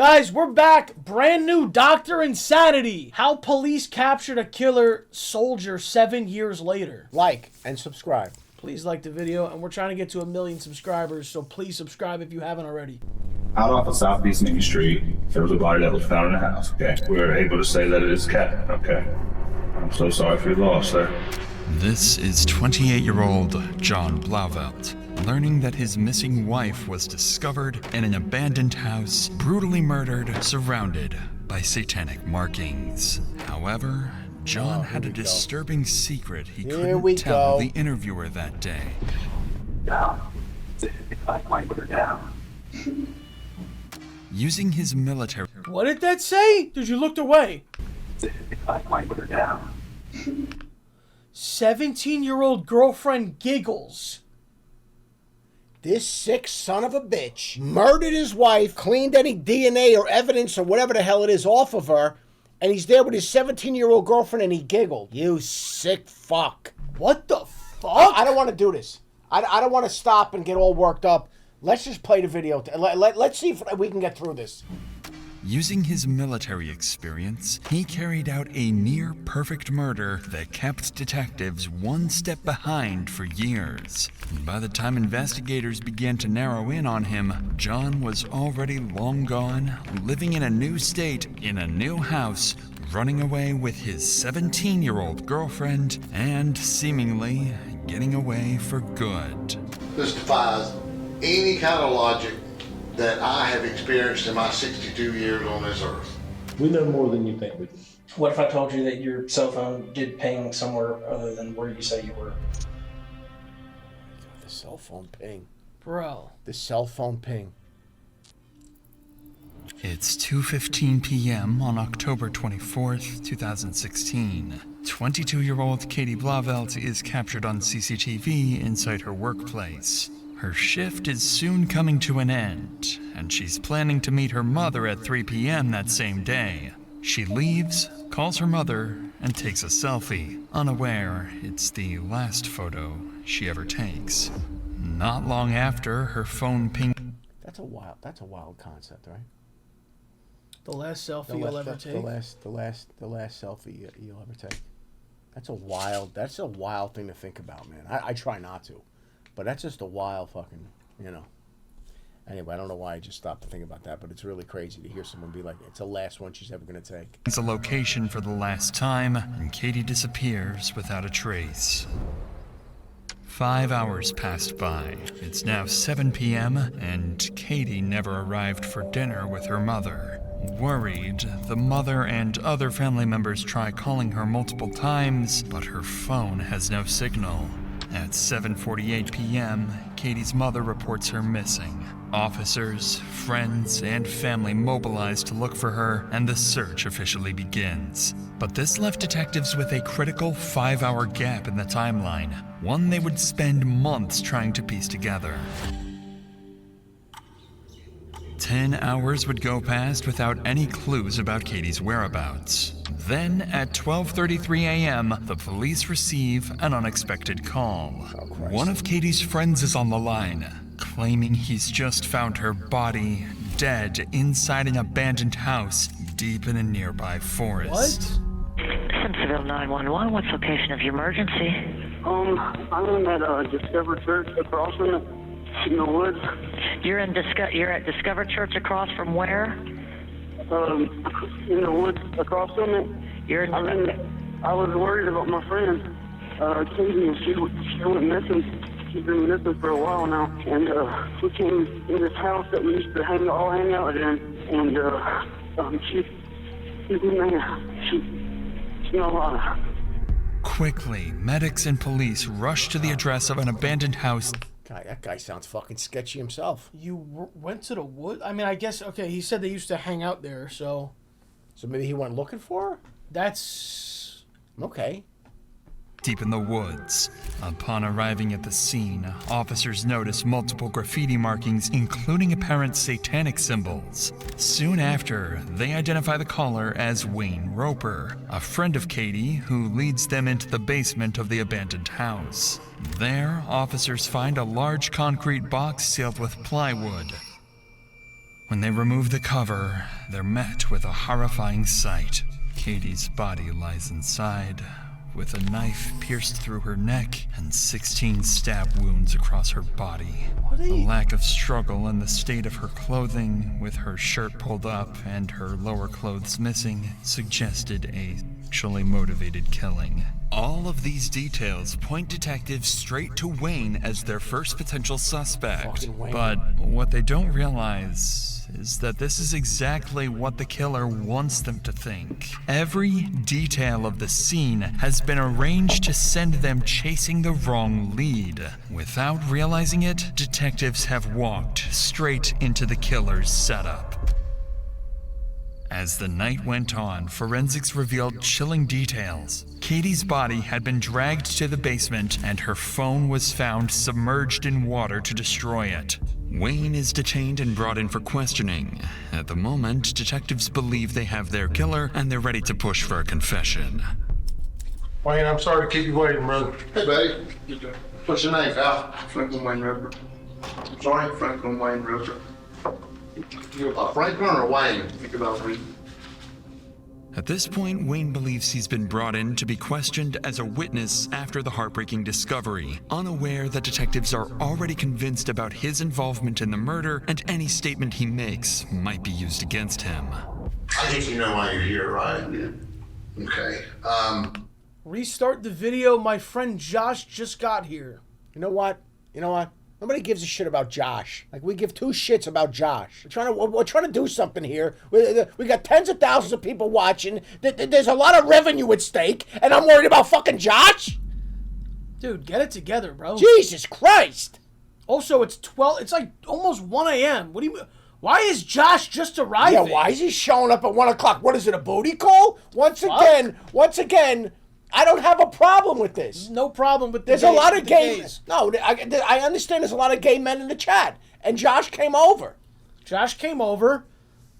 Guys, we're back. Brand new Dr. Insanity. How police captured a killer soldier 7 years later. Like and subscribe. Please like the video, and we're trying to get to 1 million subscribers, so please subscribe if you haven't already. Out off of Southeast Main Street, there was a body that was found in the house, okay? We were able to say that it is Cat, okay? I'm so sorry for your loss, sir. This is 28-year-old John Blauvelt, learning that his missing wife was discovered in an abandoned house, brutally murdered, surrounded by satanic markings. However, John had a disturbing secret he couldn't tell the interviewer that day. Down. I wipe her down. Using his military... What did that say? Dude, you looked away. I wipe her down. 17-year-old girlfriend giggles. This sick son of a bitch murdered his wife, cleaned any DNA or evidence or whatever the hell it is off of her, and he's there with his 17-year-old girlfriend and he giggled. You sick fuck. What the fuck? I don't want to do this. I don't want to stop and get all worked up. Let's just play the video. Let's see if we can get through this. Using his military experience, he carried out a near-perfect murder that kept detectives one step behind for years. By the time investigators began to narrow in on him, John was already long gone, living in a new state, in a new house, running away with his 17-year-old girlfriend, and seemingly getting away for good. This defies any kind of logic that I have experienced in my 62 years on this earth. We know more than you think we do. What if I told you that your cell phone did ping somewhere other than where you say you were? The cell phone ping. Bro. The cell phone ping. It's 2:15 p.m. on October 24th, 2016. 22-year-old Katie Blauvelt is captured on CCTV inside her workplace. Her shift is soon coming to an end, and she's planning to meet her mother at 3 p.m. that same day. She leaves, calls her mother, and takes a selfie, unaware it's the last photo she ever takes. Not long after, her phone ping... That's a wild concept, right? The last selfie you'll ever take? The last selfie you'll ever take. That's a wild thing to think about, man. I try not to. But that's just a wild fucking, Anyway, I don't know why I just stopped to think about that, but it's really crazy to hear someone be like, it's the last one she's ever going to take. It's a location for the last time, and Katie disappears without a trace. 5 hours passed by. It's now 7 p.m., and Katie never arrived for dinner with her mother. Worried, the mother and other family members try calling her multiple times, but her phone has no signal. At 7:48 p.m., Katie's mother reports her missing. Officers, friends, and family mobilize to look for her, and the search officially begins. But this left detectives with a critical 5-hour gap in the timeline, one they would spend months trying to piece together. 10 hours would go past without any clues about Katie's whereabouts. Then, at 12:33 a.m., the police receive an unexpected call. One of Katie's friends is on the line, claiming he's just found her body, dead, inside an abandoned house deep in a nearby forest. What? Simpsonville 911, what's the location of your emergency? I'm at Discover Church across from it, in the woods. You're at Discover Church across from where? In the woods across from it. I was worried about my friend, Katie, and she went missing. She's been missing for a while now, and we came in this house that we used to hang out in, and she's in there. She's not alive. Quickly, medics and police rush to the address of an abandoned house. That guy sounds fucking sketchy himself. You went to the wood? I mean, I guess, okay, he said they used to hang out there, so... So maybe he went looking for her? That's... Okay. Deep in the woods. Upon arriving at the scene, officers notice multiple graffiti markings, including apparent satanic symbols. Soon after, they identify the caller as Wayne Roper, a friend of Katie who leads them into the basement of the abandoned house. There, officers find a large concrete box sealed with plywood. When they remove the cover, they're met with a horrifying sight. Katie's body lies inside, with a knife pierced through her neck and 16 stab wounds across her body. The lack of struggle and the state of her clothing, with her shirt pulled up and her lower clothes missing, suggested a sexually motivated killing. All of these details point detectives straight to Wayne as their first potential suspect. But what they don't realize is that this is exactly what the killer wants them to think. Every detail of the scene has been arranged to send them chasing the wrong lead. Without realizing it, detectives have walked straight into the killer's setup. As the night went on, forensics revealed chilling details. Katie's body had been dragged to the basement, and her phone was found submerged in water to destroy it. Wayne is detained and brought in for questioning. At the moment, detectives believe they have their killer, and they're ready to push for a confession. Wayne, I'm sorry to keep you waiting, brother. Hey, buddy. What's your name, pal? Franklin Wayne Roper. Sorry? Franklin Wayne Roper. You Franklin or Wayne? Think about me. At this point, Wayne believes he's been brought in to be questioned as a witness after the heartbreaking discovery, unaware that detectives are already convinced about his involvement in the murder, and any statement he makes might be used against him. I think you know why you're here, right? Yeah. Okay. Restart the video. My friend Josh just got here. You know what? Nobody gives a shit about Josh. Like, we give two shits about Josh. We're trying to do something here. We got tens of thousands of people watching. There's a lot of revenue at stake, and I'm worried about fucking Josh? Dude, get it together, bro. Jesus Christ. Also, it's like almost 1 a.m. What do you... Why is Josh just arriving? Yeah, why is he showing up at 1 o'clock? What is it, a booty call? Once again, I don't have a problem with this. No problem with There's a lot of gays. No, I understand there's a lot of gay men in the chat. And Josh came over. Josh came over,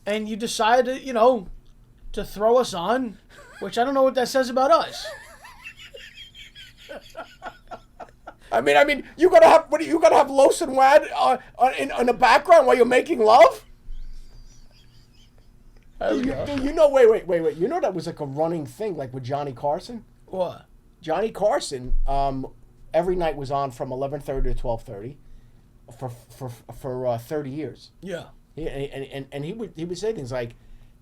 and you decided, to throw us on, which I don't know what that says about us. I mean, you gotta have Los and Wad in the background while you're making love? Wait. You know that was like a running thing, like with Johnny Carson? What? Johnny Carson, every night was on from 11:30 to 12:30 for 30 years. Yeah. And he would say things like,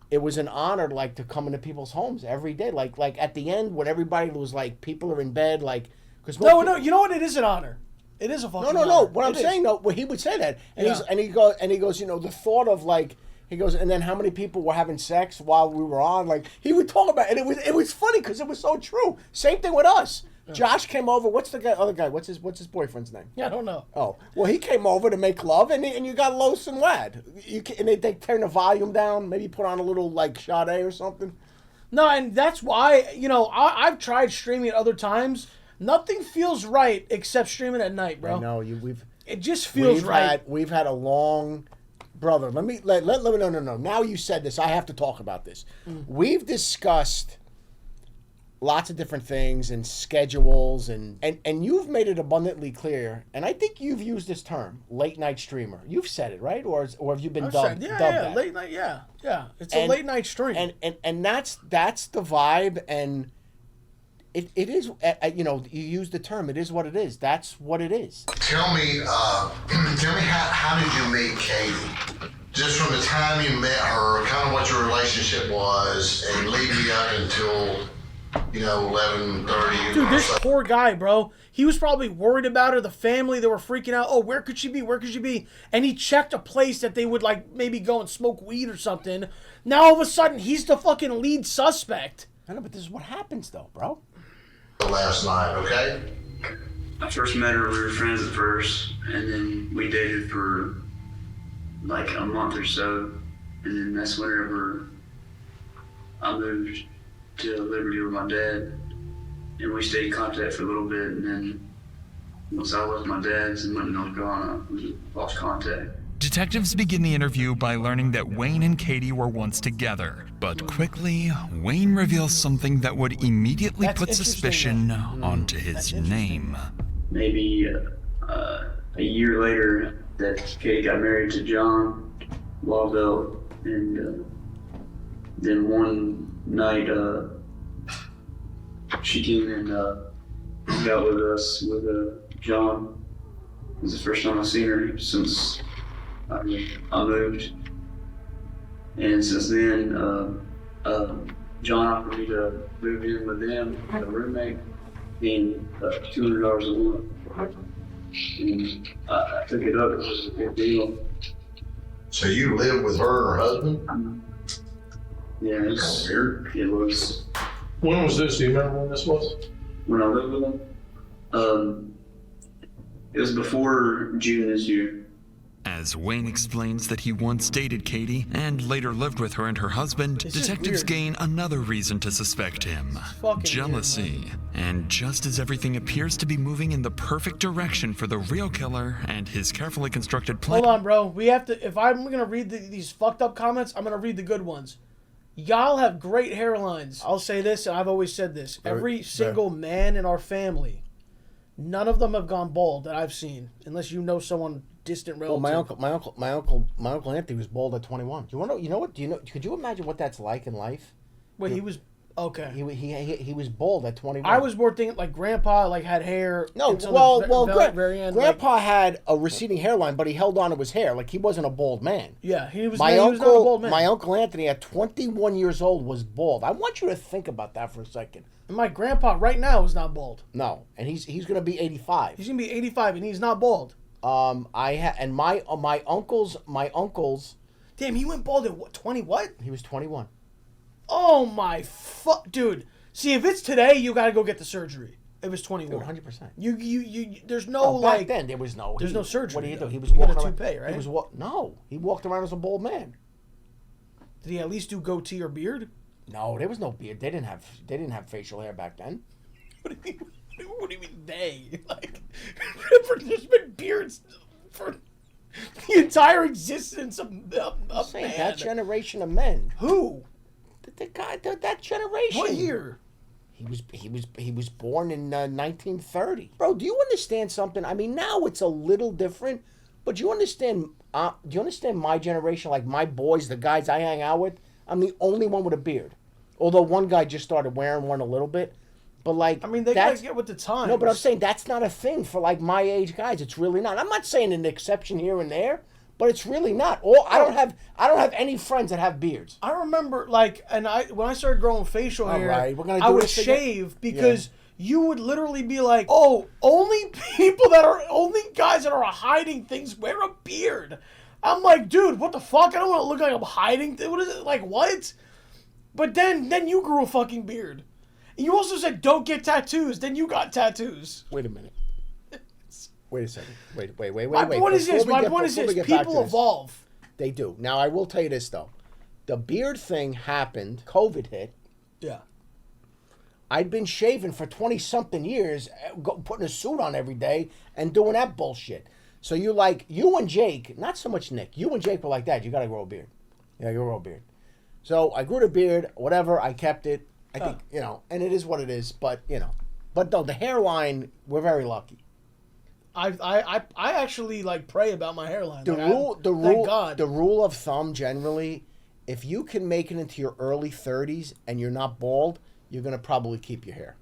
it was an honor, like, to come into people's homes every day. Like at the end, when everybody was like, people are in bed, like, because no, you know what? It is an honor. It is a fucking honor. No. What I'm saying, though, he would say that, and he goes, the thought of, like, he goes, and then how many people were having sex while we were on? Like, he would talk about it. And it was funny because it was so true. Same thing with us. Yeah. Josh came over. What's the other guy? What's his boyfriend's name? Yeah, I don't know. Oh, well, he came over to make love, and you got Los and Wad. And they turn the volume down, maybe put on a little, like, Sade or something. No, and that's why, I've tried streaming other times. Nothing feels right except streaming at night, bro. I know. It just feels right. We've had a long... Brother, let me no. Now you said this, I have to talk about this. We've discussed lots of different things and schedules, and you've made it abundantly clear, and I think you've used this term, late night streamer. You've said it, right? Or have you been dubbed? Yeah, late night, yeah. It's a late night stream. And that's the vibe, and it is, you use the term, it is what it is. That's what it is. Tell me how did you meet Katie? Just from the time you met her, kind of what your relationship was, and leading you up until, 11:30. Dude, this poor guy, bro. He was probably worried about her, the family. They were freaking out. Oh, where could she be? Where could she be? And he checked a place that they would, like, maybe go and smoke weed or something. Now, all of a sudden, he's the fucking lead suspect. I know, but this is what happens, though, bro. Last night, okay? I first met her, we were friends at first, and then we dated for like a month or so, and then that's whenever I moved to Liberty with my dad, and we stayed in contact for a little bit, and then once I left my dad's and went to North Carolina, we lost contact. Detectives begin the interview by learning that Wayne and Katie were once together. But quickly, Wayne reveals something that would immediately put suspicion onto his name. Maybe a year later that Katie got married to John, Blauvelt, and then one night she came and hung out with us with John. It was the first time I've seen her since I moved, and since then John offered me to move in with them, a roommate, being $200 a month. And I took it up. It was a big deal. So you lived with her and her husband? Yeah, it's weird. It was. When was this? Do you remember when this was? When I lived with them? It was before June this year. As Wayne explains that he once dated Katie and later lived with her and her husband, detectives gain another reason to suspect him. Jealousy. And just as everything appears to be moving in the perfect direction for the real killer and his carefully constructed plan... Hold on, bro. We have to... If I'm going to read these fucked up comments, I'm going to read the good ones. Y'all have great hairlines. I'll say this, and I've always said this. Every single man in our family, none of them have gone bald that I've seen, unless you know someone distant relative. Well, my uncle Anthony was bald at 21. You want to? You know what? Could you imagine what that's like in life? Wait, he was okay. He was bald at 21. I was more thinking like Grandpa like had hair. No, very end, Grandpa had a receding hairline, but he held on to his hair. Like he wasn't a bald man. Yeah, he was. He was not a bald man. My uncle Anthony at 21 years old was bald. I want you to think about that for a second. And my grandpa right now is not bald. No, and he's going to be 85. He's going to be 85, and he's not bald. My uncles. Damn, he went bald at what? 20 what? He was 21. Oh my fuck, dude. See, if it's today, you got to go get the surgery. It was 21. 100%. You. There's no back then there was no. There's no surgery. What do you do? He was you walking got a around. toupee, right? He was no. He walked around as a bald man. Did he at least do goatee or beard? No, there was no beard. They didn't have facial hair back then. What do you mean they? Like, there's been beards for the entire existence of man. That generation of men. Who? The guy. That generation. What year? He was born in 1930. Bro, do you understand something? I mean, now it's a little different, but do you understand? Do you understand my generation? Like my boys, the guys I hang out with. I'm the only one with a beard. Although one guy just started wearing one a little bit. But like, I mean, they gotta get with the times. No, but I'm saying that's not a thing for like my age guys. It's really not. I'm not saying an exception here and there, but it's really not. I don't have any friends that have beards. I remember like, and when I started growing facial hair, I would shave because you would literally be like, oh, only guys that are hiding things wear a beard. I'm like, dude, what the fuck? I don't want to look like I'm hiding. What is it? Like, what? But then you grew a fucking beard. And you also said don't get tattoos. Then you got tattoos. Wait a minute. Wait a second. Wait. My point is this. People evolve. They do. Now, I will tell you this, though. The beard thing happened. COVID hit. Yeah. I'd been shaving for 20-something years, putting a suit on every day and doing that bullshit. So you and Jake, not so much Nick, you and Jake were like that. You got to grow a beard. Yeah, you grow a beard. So I grew the beard, whatever, I kept it. I think, and it is what it is, but, But no, the hairline, we're very lucky. I actually, like, pray about my hairline. The rule of thumb, generally, if you can make it into your early 30s and you're not bald, you're going to probably keep your hair.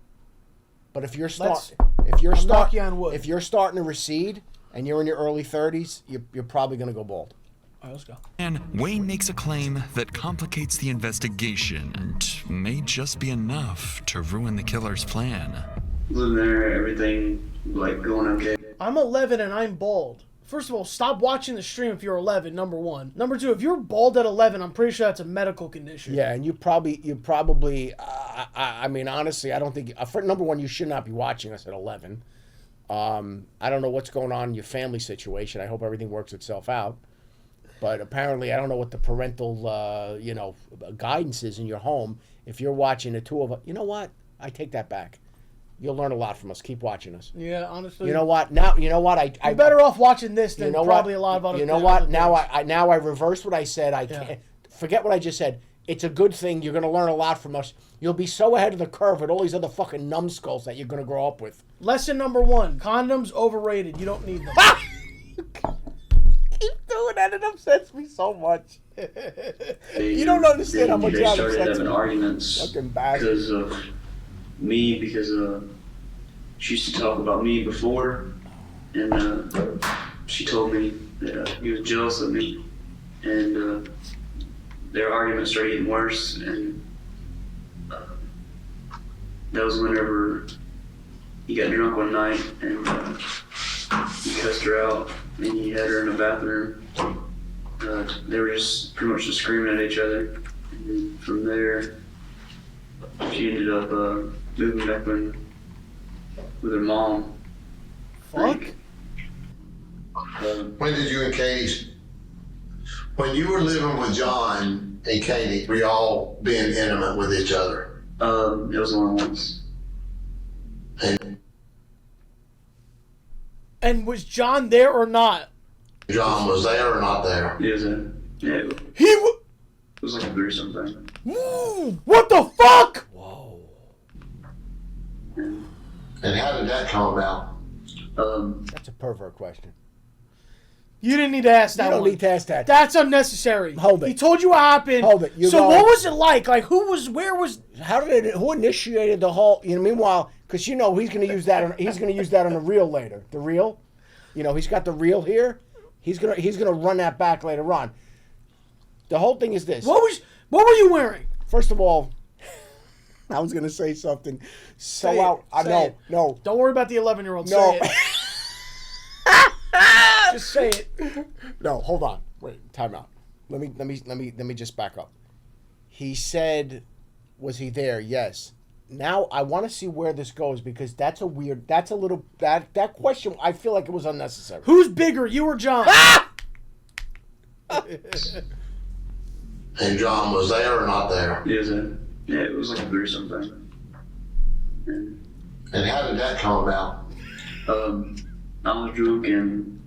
But if you're starting to recede and you're in your early 30s, you're probably going to go bald. All right, let's go. And Wayne makes a claim that complicates the investigation and may just be enough to ruin the killer's plan. Living there, everything like going okay. I'm 11 and I'm bald. First of all, stop watching the stream if you're 11, number one. Number two, if you're bald at 11, I'm pretty sure that's a medical condition. Yeah, and you probably, I mean, honestly, I don't think, for number one, you should not be watching us at 11. I don't know what's going on in your family situation. I hope everything works itself out. But apparently, I don't know what the parental, guidance is in your home. If you're watching the two of us, you know what? I take that back. You'll learn a lot from us. Keep watching us. Yeah, honestly. You know what? Now, you know what? You're better off watching this than probably a lot of other. You know what? Now I reverse what I said. I can't forget what I just said. It's a good thing. You're going to learn a lot from us. You'll be so ahead of the curve with all these other fucking numbskulls that you're going to grow up with. Lesson number one: condoms overrated. You don't need them. Keep Dude, that upsets me so much. You don't Then understand how much they that started upsets having me. arguments Fucking bastard. because of me, because she used to talk about me before, and she told me that he was jealous of me, and their arguments started getting worse, and that was whenever he got drunk one night and he cussed her out and he had her in the bathroom. They were just pretty much just screaming at each other. And then from there, she ended up moving back in with her mom. Fuck. When did you and Katie, when you were living with John and Katie, were y'all being intimate with each other? It was only once. And was John there or not? John was there or not there? He was in. Yeah, it was like a threesome thing. Woo! What the fuck? Whoa. And how did that come about? That's a pervert question. You didn't need to ask that You don't one. need to ask that. That's unnecessary. Hold it. He told you what happened. Hold it. You So go- what was it like? Like where was? How did it? Who initiated the whole? You know, meanwhile, because he's going to use that. He's going to use that on the reel later. The reel, he's got the reel here. He's gonna run that back later on. The whole thing is this. What were you wearing? First of all, I was gonna say something. Say it. No. Don't worry about the 11-year-old. No. Say it. Just say it. No, hold on. Wait, time out. Let me just back up. He said, was he there? Yes. Now I want to see where this goes because that question I feel like it was unnecessary. Who's bigger, you or John? And John was there or not there? He was in. Yeah, it was like a threesome thing. And how did that come about? I was drunk and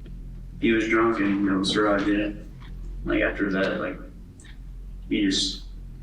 he was drunk and so I did it. Like after that, he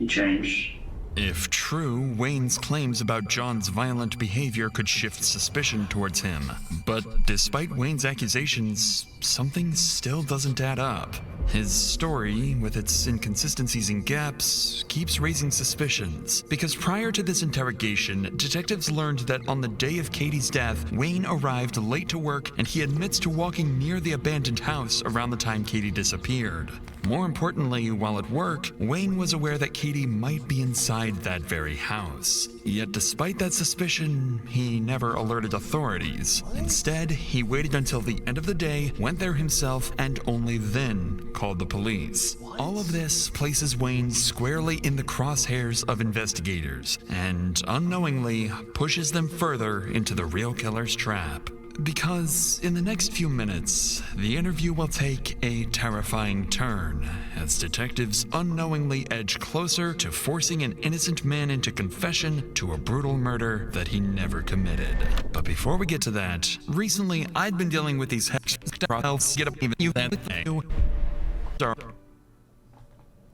changed. If true, Wayne's claims about John's violent behavior could shift suspicion towards him. But despite Wayne's accusations, something still doesn't add up. His story, with its inconsistencies and gaps, keeps raising suspicions. Because prior to this interrogation, detectives learned that on the day of Katie's death, Wayne arrived late to work and he admits to walking near the abandoned house around the time Katie disappeared. More importantly, while at work, Wayne was aware that Katie might be inside that very house. Yet despite that suspicion, he never alerted authorities. Instead, he waited until the end of the day, went there himself, and only then called the police. All of this places Wayne squarely in the crosshairs of investigators, and unknowingly pushes them further into the real killer's trap. Because in the next few minutes, the interview will take a terrifying turn as detectives unknowingly edge closer to forcing an innocent man into confession to a brutal murder that he never committed. But before we get to that, recently I'd been dealing with these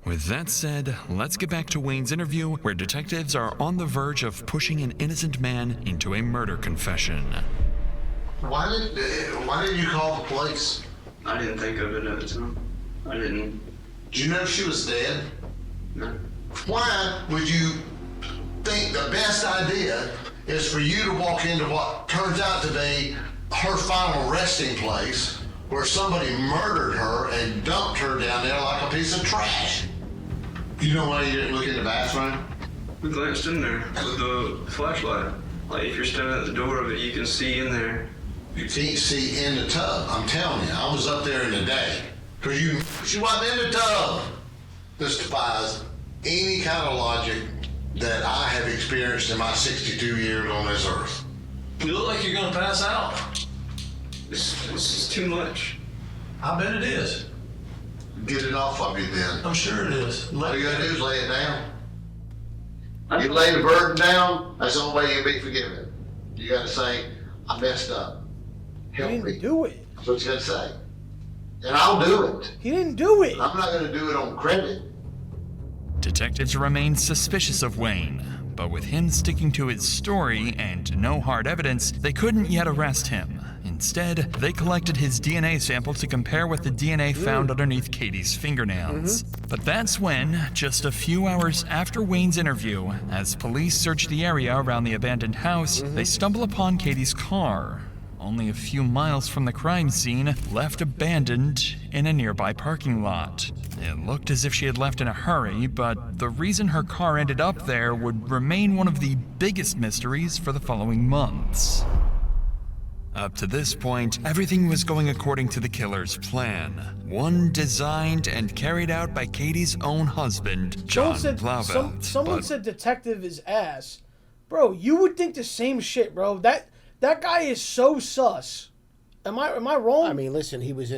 With that said, let's get back to Wayne's interview, where detectives are on the verge of pushing an innocent man into a murder confession. Why didn't you call the police? I didn't think of it at the time. I didn't. Did you know she was dead? No. Why would you think the best idea is for you to walk into what turns out to be her final resting place where somebody murdered her and dumped her down there like a piece of trash? You know why you didn't look in the bathroom? We glanced in there with the flashlight. Like if you're standing at the door of it, you can see in there. You can't see in the tub. I'm telling you, I was up there in the day. Because she wasn't in the tub. This defies any kind of logic that I have experienced in my 62 years on this earth. You look like you're gonna pass out. This is too much. I bet it is. Get it off of you then. I'm sure it is. All you gotta do is lay it down. You lay the burden down, that's the only way you'll be forgiven. You gotta say, I messed up. Help He me. didn't do it. That's what you gotta say. And I'll do it. He didn't do it. I'm not gonna do it on credit. Detectives remain suspicious of Wayne, but with him sticking to his story and no hard evidence, they couldn't yet arrest him. Instead, they collected his DNA sample to compare with the DNA found underneath Katie's fingernails. But that's when, just a few hours after Wayne's interview, as police search the area around the abandoned house, they stumble upon Katie's car, only a few miles from the crime scene, left abandoned in a nearby parking lot. It looked as if she had left in a hurry, but the reason her car ended up there would remain one of the biggest mysteries for the following months. Up to this point, everything was going according to the killer's plan. One designed and carried out by Katie's own husband, John Blauvelt. Someone said detective is ass. Bro, you would think the same shit, bro. That guy is so sus. Am I wrong? I mean, listen, he was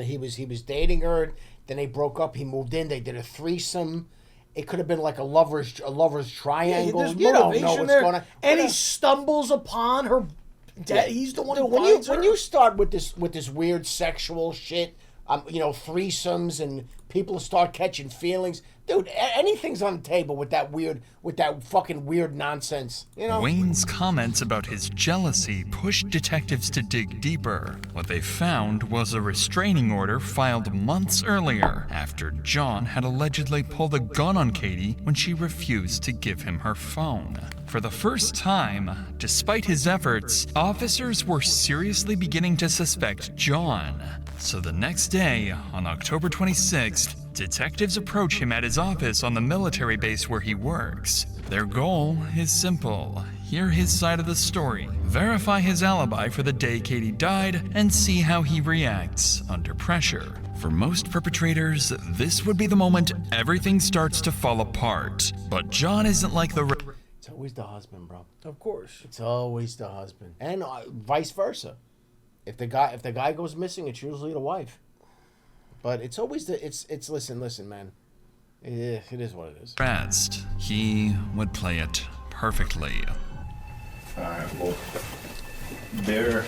dating her. Then they broke up. He moved in. They did a threesome. It could have been like a lovers triangle. There's you don't know motivation what's there. going on. And he stumbles upon her. He's the one who when finds her. when you start with this weird sexual shit, threesomes and people start catching feelings, dude. Anything's on the table with that fucking weird nonsense. You know. Wayne's comments about his jealousy pushed detectives to dig deeper. What they found was a restraining order filed months earlier after John had allegedly pulled a gun on Katie when she refused to give him her phone. For the first time, despite his efforts, officers were seriously beginning to suspect John. So the next day, on October 26th, detectives approach him at his office on the military base where he works. Their goal is simple: hear his side of the story, verify his alibi for the day Katie died, and see how he reacts under pressure. For most perpetrators, this would be the moment everything starts to fall apart. But John isn't like the It's always the husband, bro. Of course. It's always the husband, and vice versa. If the guy goes missing, it's usually the wife. But it's always it's listen, man. It is what it is. Rest. He would play it perfectly. Alright, well, they're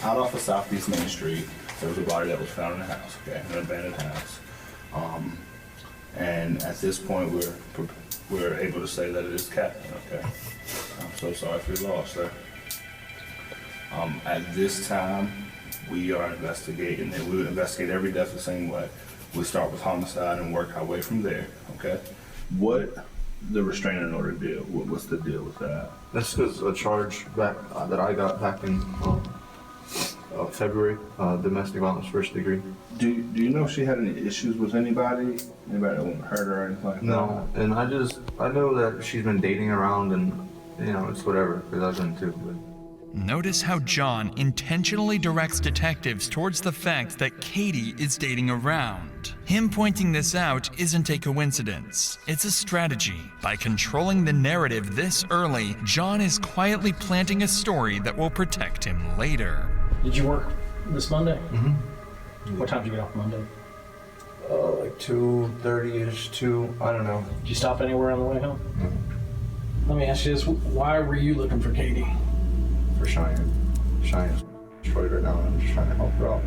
out off of Southeast Main Street. There was a body that was found in a house, okay, an abandoned house. And at this point, we're able to say that it is Captain, okay? I'm so sorry for your loss, sir. At this time, we are investigating, and we would investigate every death the same way. We start with homicide and work our way from there, okay? What the restraining order deal? What's the deal with that? That's because a charge back that I got back in February, domestic violence first degree. Do you know if she had any issues with anybody? Anybody that wouldn't hurt her or anything like that? No, and I know that she's been dating around, and it's whatever, because I've been too. But. Notice how John intentionally directs detectives towards the fact that Katie is dating around. Him pointing this out isn't a coincidence. It's a strategy. By controlling the narrative this early, John is quietly planting a story that will protect him later. Did you work this Monday? Mm-hmm. What time did you get off Monday? Like 2:30ish, 2, I don't know. Did you stop anywhere on the way home? Mm-hmm. Let me ask you this, why were you looking for Katie? For Cheyanne. Cheyanne's destroyed right now, and I'm just trying to help her out.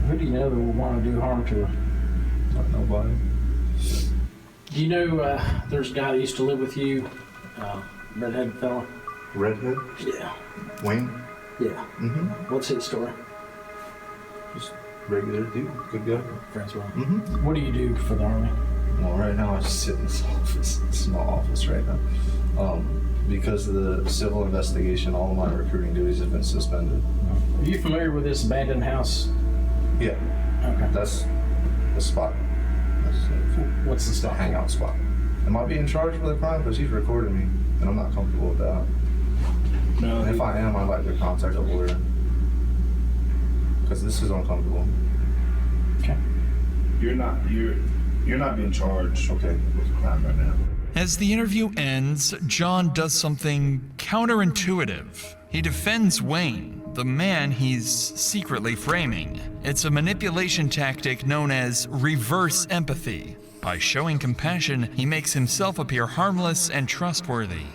Who do you know that would want to do harm to her? Not nobody. Do you know there's a guy that used to live with you, redhead fella? Redhead? Yeah. Wayne? Yeah. Mm-hmm. What's his story? Just regular dude, good guy. Friends with him. Mm-hmm. What do you do for the Army? Well, right now I just sit in this office, small office right now. Because of the civil investigation, all of my recruiting duties have been suspended. Are you familiar with this abandoned house? Yeah. Okay. That's the spot. What's the spot? Hangout spot. Am I being charged with a crime? Because he's recording me, and I'm not comfortable with that. No. And if I am, I'd like to contact a lawyer. Because this is uncomfortable. Okay. You're not being charged, okay, with a crime right now. As the interview ends, John does something counterintuitive. He defends Wayne, the man he's secretly framing. It's a manipulation tactic known as reverse empathy. By showing compassion, he makes himself appear harmless and trustworthy.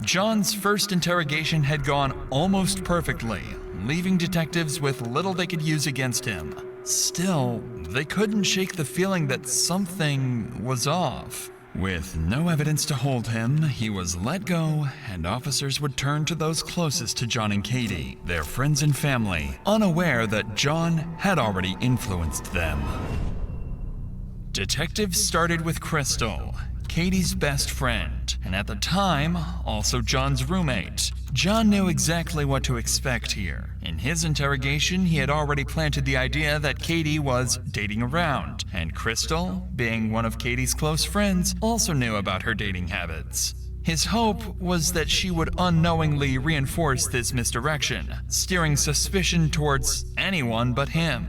John's first interrogation had gone almost perfectly, leaving detectives with little they could use against him. Still, they couldn't shake the feeling that something was off. With no evidence to hold him, he was let go, and officers would turn to those closest to John and Katie, their friends and family, unaware that John had already influenced them. Detectives started with Crystal, Katie's best friend, and at the time, also John's roommate. John knew exactly what to expect here. In his interrogation, he had already planted the idea that Katie was dating around, and Crystal, being one of Katie's close friends, also knew about her dating habits. His hope was that she would unknowingly reinforce this misdirection, steering suspicion towards anyone but him.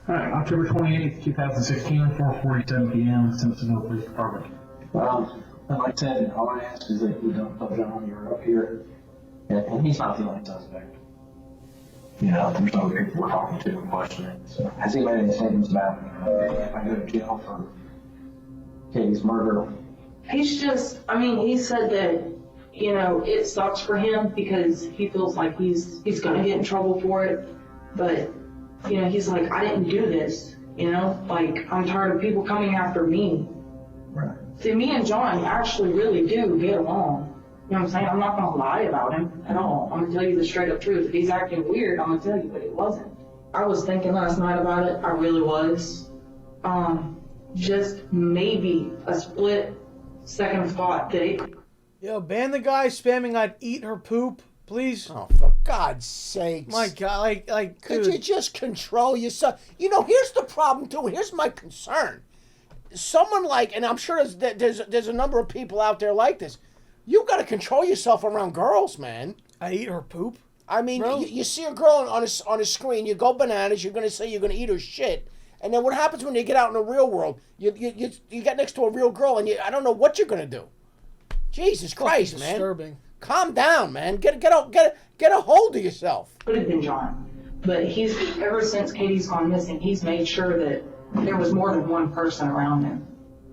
Alright, October 28th, 2016, 4:47 p.m., Simpsonville Police Department. Like I said, all I ask is that you don't tell John you're up here, and he's not the only suspect. You know, there's other people we're talking to and questioning. So, has he made any statements about if I go to jail for Katie's murder? He's just, I mean, he said that, you know, it sucks for him because he feels like he's gonna get in trouble for it, but, you know, he's like, I didn't do this, you know, like, I'm tired of people coming after me. Right. See, me and John actually really do get along. You know what I'm saying? I'm not gonna lie about him at all. I'm gonna tell you the straight up truth. If he's acting weird, I'm gonna tell you, but it wasn't. I was thinking last night about it, I really was. Just maybe a split second thought that it... Yo, ban the guy spamming I'd eat her poop, please. Oh, for God's sakes. My God, like, Could dude. you just control yourself? You know, here's the problem, too. Here's my concern. Someone like, and I'm sure there's a number of people out there like this, you got to control yourself around girls, man. I eat her poop? I mean, you see a girl on a screen, you go bananas, you're going to say you're going to eat her shit. And then what happens when you get out in the real world? You get next to a real girl, and I don't know what you're going to do. Jesus Christ, man. Disturbing. Calm down, man. Get a hold of yourself. Could have been John. But he's, ever since Katie's gone missing, he's made sure that there was more than one person around him.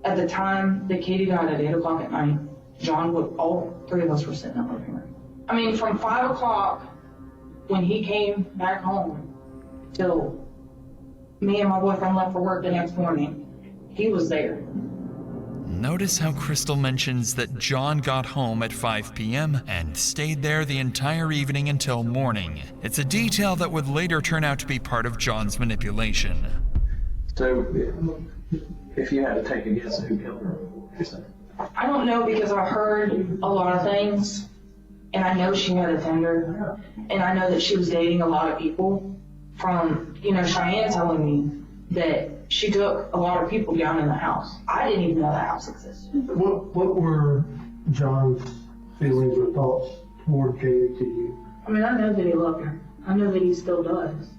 At the time that Katie died at 8 o'clock at night, all three of us were sitting in the living room. I mean, from 5 o'clock when he came back home till me and my boyfriend left for work the next morning, he was there. Notice how Crystal mentions that John got home at 5 p.m. and stayed there the entire evening until morning. It's a detail that would later turn out to be part of John's manipulation. So, if you had to take a guess at who killed her, what would you say? I don't know because I heard a lot of things, and I know she had a tender, and I know that she was dating a lot of people from, you know, Cheyanne telling me that she took a lot of people down in the house. I didn't even know the house existed. What were John's feelings or thoughts toward Katie to you? I mean, I know that he loved her. I know that he still does.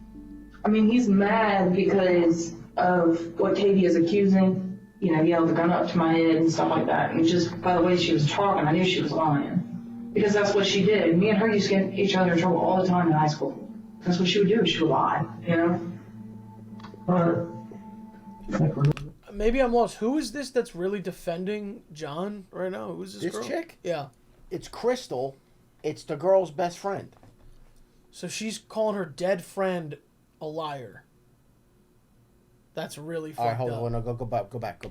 I mean, he's mad because of what Katie is accusing. You know, he held the gun up to my head and stuff like that. And just by the way she was talking, I knew she was lying. Because that's what she did. Me and her used to get each other in trouble all the time in high school. That's what she would do. She would lie, you know? Maybe I'm lost. Who is this that's really defending John right now? Who's this girl? This chick? Yeah. It's Crystal. It's the girl's best friend. So she's calling her dead friend a liar. That's really fucked All right, hold up. on. No, go back.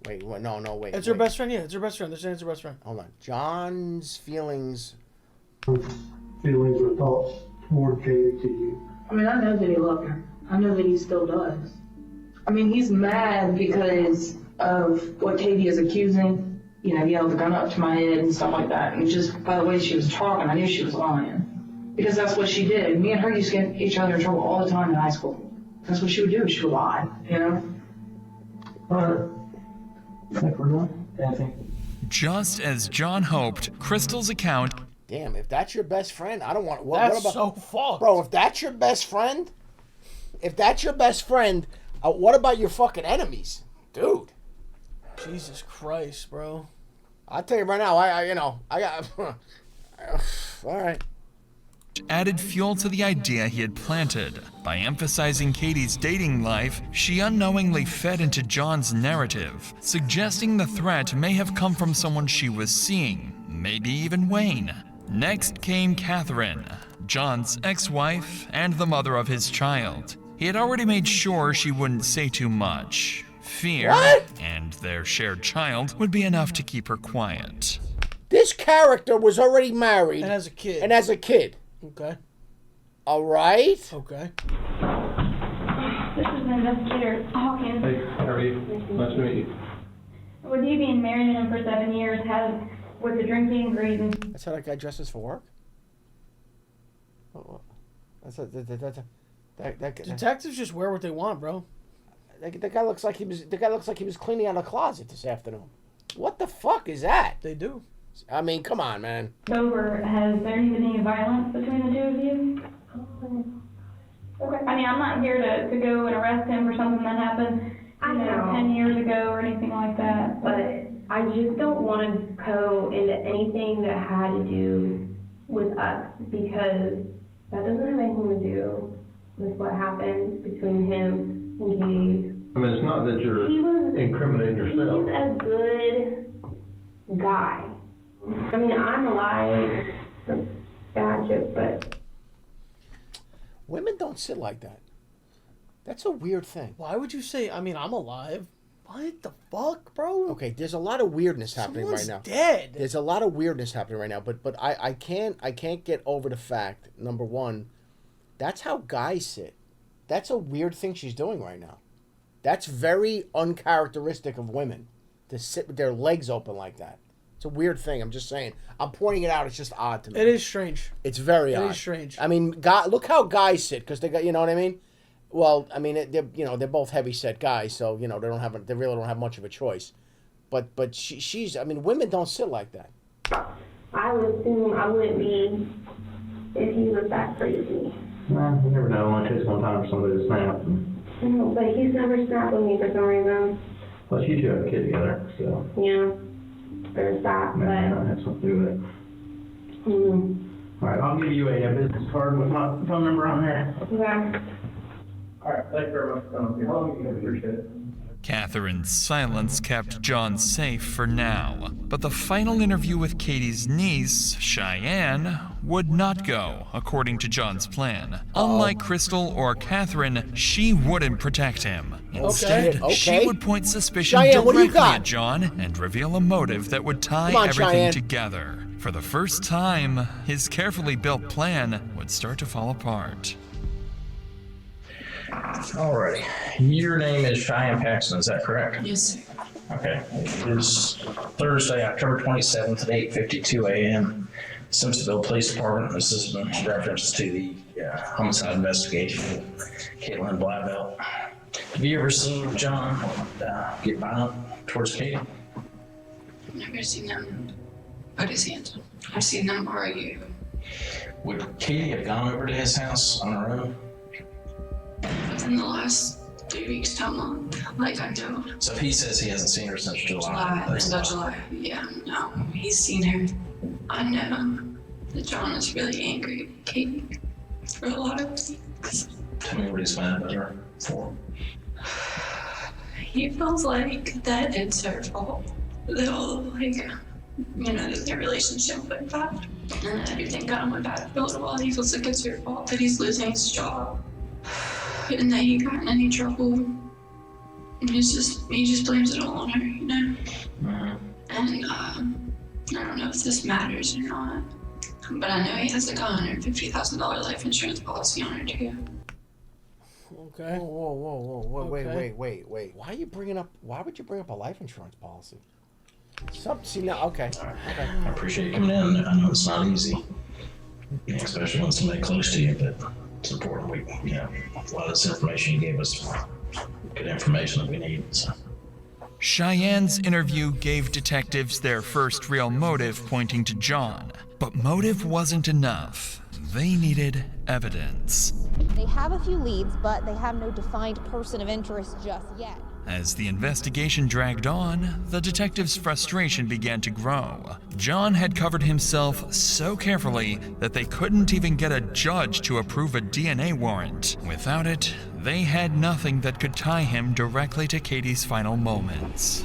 Wait, no, wait. It's her best friend, yeah. It's her best friend. They're saying it's her best friend. Hold on. John's feelings or thoughts toward Katie to you? I mean, I know that he loved her. I know that he still does. I mean, he's mad because of what Katie is accusing. You know, he held the gun up to my head and stuff like that. And just by the way she was talking, I knew she was lying. Because that's what she did. Me and her used to get each other in trouble all the time in high school. That's what she would do. She would lie, you know? I think we're done. Anything? Just as John hoped, Crystal's account... Damn, if that's your best friend, I don't want... That's what about, so fucked. Bro, if that's your best friend... what about your fucking enemies? Dude. Jesus Christ, bro. I'll tell you right now, I got... all right. Added fuel to the idea he had planted. By emphasizing Katie's dating life, she unknowingly fed into John's narrative, suggesting the threat may have come from someone she was seeing, maybe even Wayne. Next came Catherine, John's ex-wife and the mother of his child. He had already made sure she wouldn't say too much, Fear and their shared child would be enough to keep her quiet. This character was already married. And has a kid. Okay. All right. Okay. This is Investigator Hawkins. Hey, how are you? Nice to meet you. With you being married to him for 7 years, with the drinking reason. That's how that guy dresses for work? Detectives just wear what they want, bro. The guy looks like he was cleaning out a closet this afternoon. What the fuck is that? They do. I mean, come on, man. Sober, has there been any violence between the two of you? Okay. I mean, I'm not here to go and arrest him for something that happened, 10 years ago or anything like that. But I just don't want to go into anything that had to do with us, because that doesn't have anything to do with what happened between him and Katie. I mean, it's not that you're incriminating yourself. He's a good guy. I mean, I'm alive. Gotcha, but Women don't sit like that. That's a weird thing. Why would you say, I mean, I'm alive? What the fuck, bro? Okay, there's a lot of weirdness happening right now. Dead. There's a lot of weirdness happening right now, but I can't get over the fact, number one, that's how guys sit. That's a weird thing she's doing right now. That's very uncharacteristic of women to sit with their legs open like that. It's a weird thing. I'm just saying. I'm pointing it out. It's just odd to me. It is strange. It's very odd. It is strange. I mean, look how guys sit, because they got, you know what I mean? Well, I mean, they're both heavy set guys, so they really don't have much of a choice. But she's, I mean, women don't sit like that. I would assume I wouldn't be if he was that crazy. Well, you never know. It only takes one time for somebody to snap. No, but he's never snapped with me for some reason. Plus, you two have a kid together, so. Yeah, there's that, Maybe but. that has something to do with it. All right, I'll give you a business card with my phone number on there. Okay. All right, thank you very much for coming here. I appreciate it. Catherine's silence kept John safe for now, but the final interview with Katie's niece, Cheyanne, would not go according to John's plan. Unlike Crystal or Catherine, she wouldn't protect him. Instead, she would point suspicion Cheyanne, what do you directly got? at John and reveal a motive that would tie Come on, everything Cheyanne. together. For the first time, his carefully built plan would start to fall apart. Alrighty. Your name is Cheyanne Paxton, is that correct? Yes, sir. Okay. It is Thursday, October 27th at 8:52 a.m. Simpsonville Police Department. This is in reference to the homicide investigation of Caitlin Blauvelt. Have you ever seen John get violent towards Katie? I've never seen him put his hands on. I've seen them argue. Would Katie have gone over to his house on her own? Within the last 3 weeks to a month, like I do. So if he says he hasn't seen her since July. Until July. Yeah, no, he's seen her. I know that John is really angry at Katie for a lot of things. Tell me what he's mad at her for. He feels like that it's her fault. That all, that their relationship went bad. And that everything kind of went bad for a little while. He feels like it's her fault that he's losing his job. And that he got in any trouble. And he just blames it all on her, And I don't know if this matters or not, but I know he has like a $150,000 life insurance policy on her too. Okay. Whoa. Wait. Why would you bring up a life insurance policy? Okay. I appreciate you coming in. I know it's not easy, especially when somebody close to you, but it's important. A lot of this information you gave us, good information that we need. So. Cheyanne's interview gave detectives their first real motive pointing to John. But motive wasn't enough. They needed evidence. They have a few leads, but they have no defined person of interest just yet. As the investigation dragged on, the detectives' frustration began to grow. John had covered himself so carefully that they couldn't even get a judge to approve a DNA warrant. Without it, they had nothing that could tie him directly to Katie's final moments.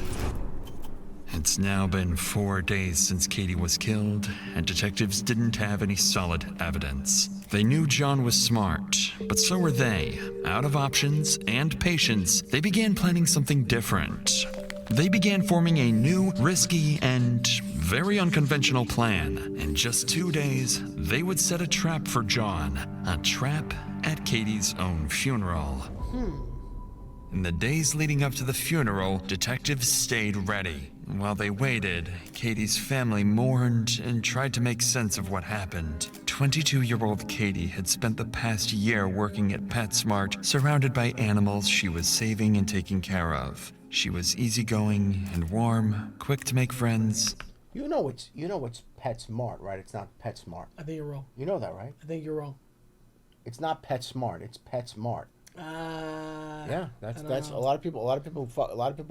It's now been 4 days since Katie was killed, and detectives didn't have any solid evidence. They knew John was smart, but so were they. Out of options and patience, they began planning something different. They began forming a new, risky, and very unconventional plan. In just 2 days, they would set a trap for John. A trap at Katie's own funeral. In the days leading up to the funeral, detectives stayed ready. While they waited, Katie's family mourned and tried to make sense of what happened. 22-year-old Katie had spent the past year working at PetSmart, surrounded by animals she was saving and taking care of. She was easygoing and warm, quick to make friends. You know it's PetSmart, right? It's not PetSmart. I think you're wrong. You know that, right? I think you're wrong. It's not PetSmart. It's PetSmart. Yeah, that's know. a lot of people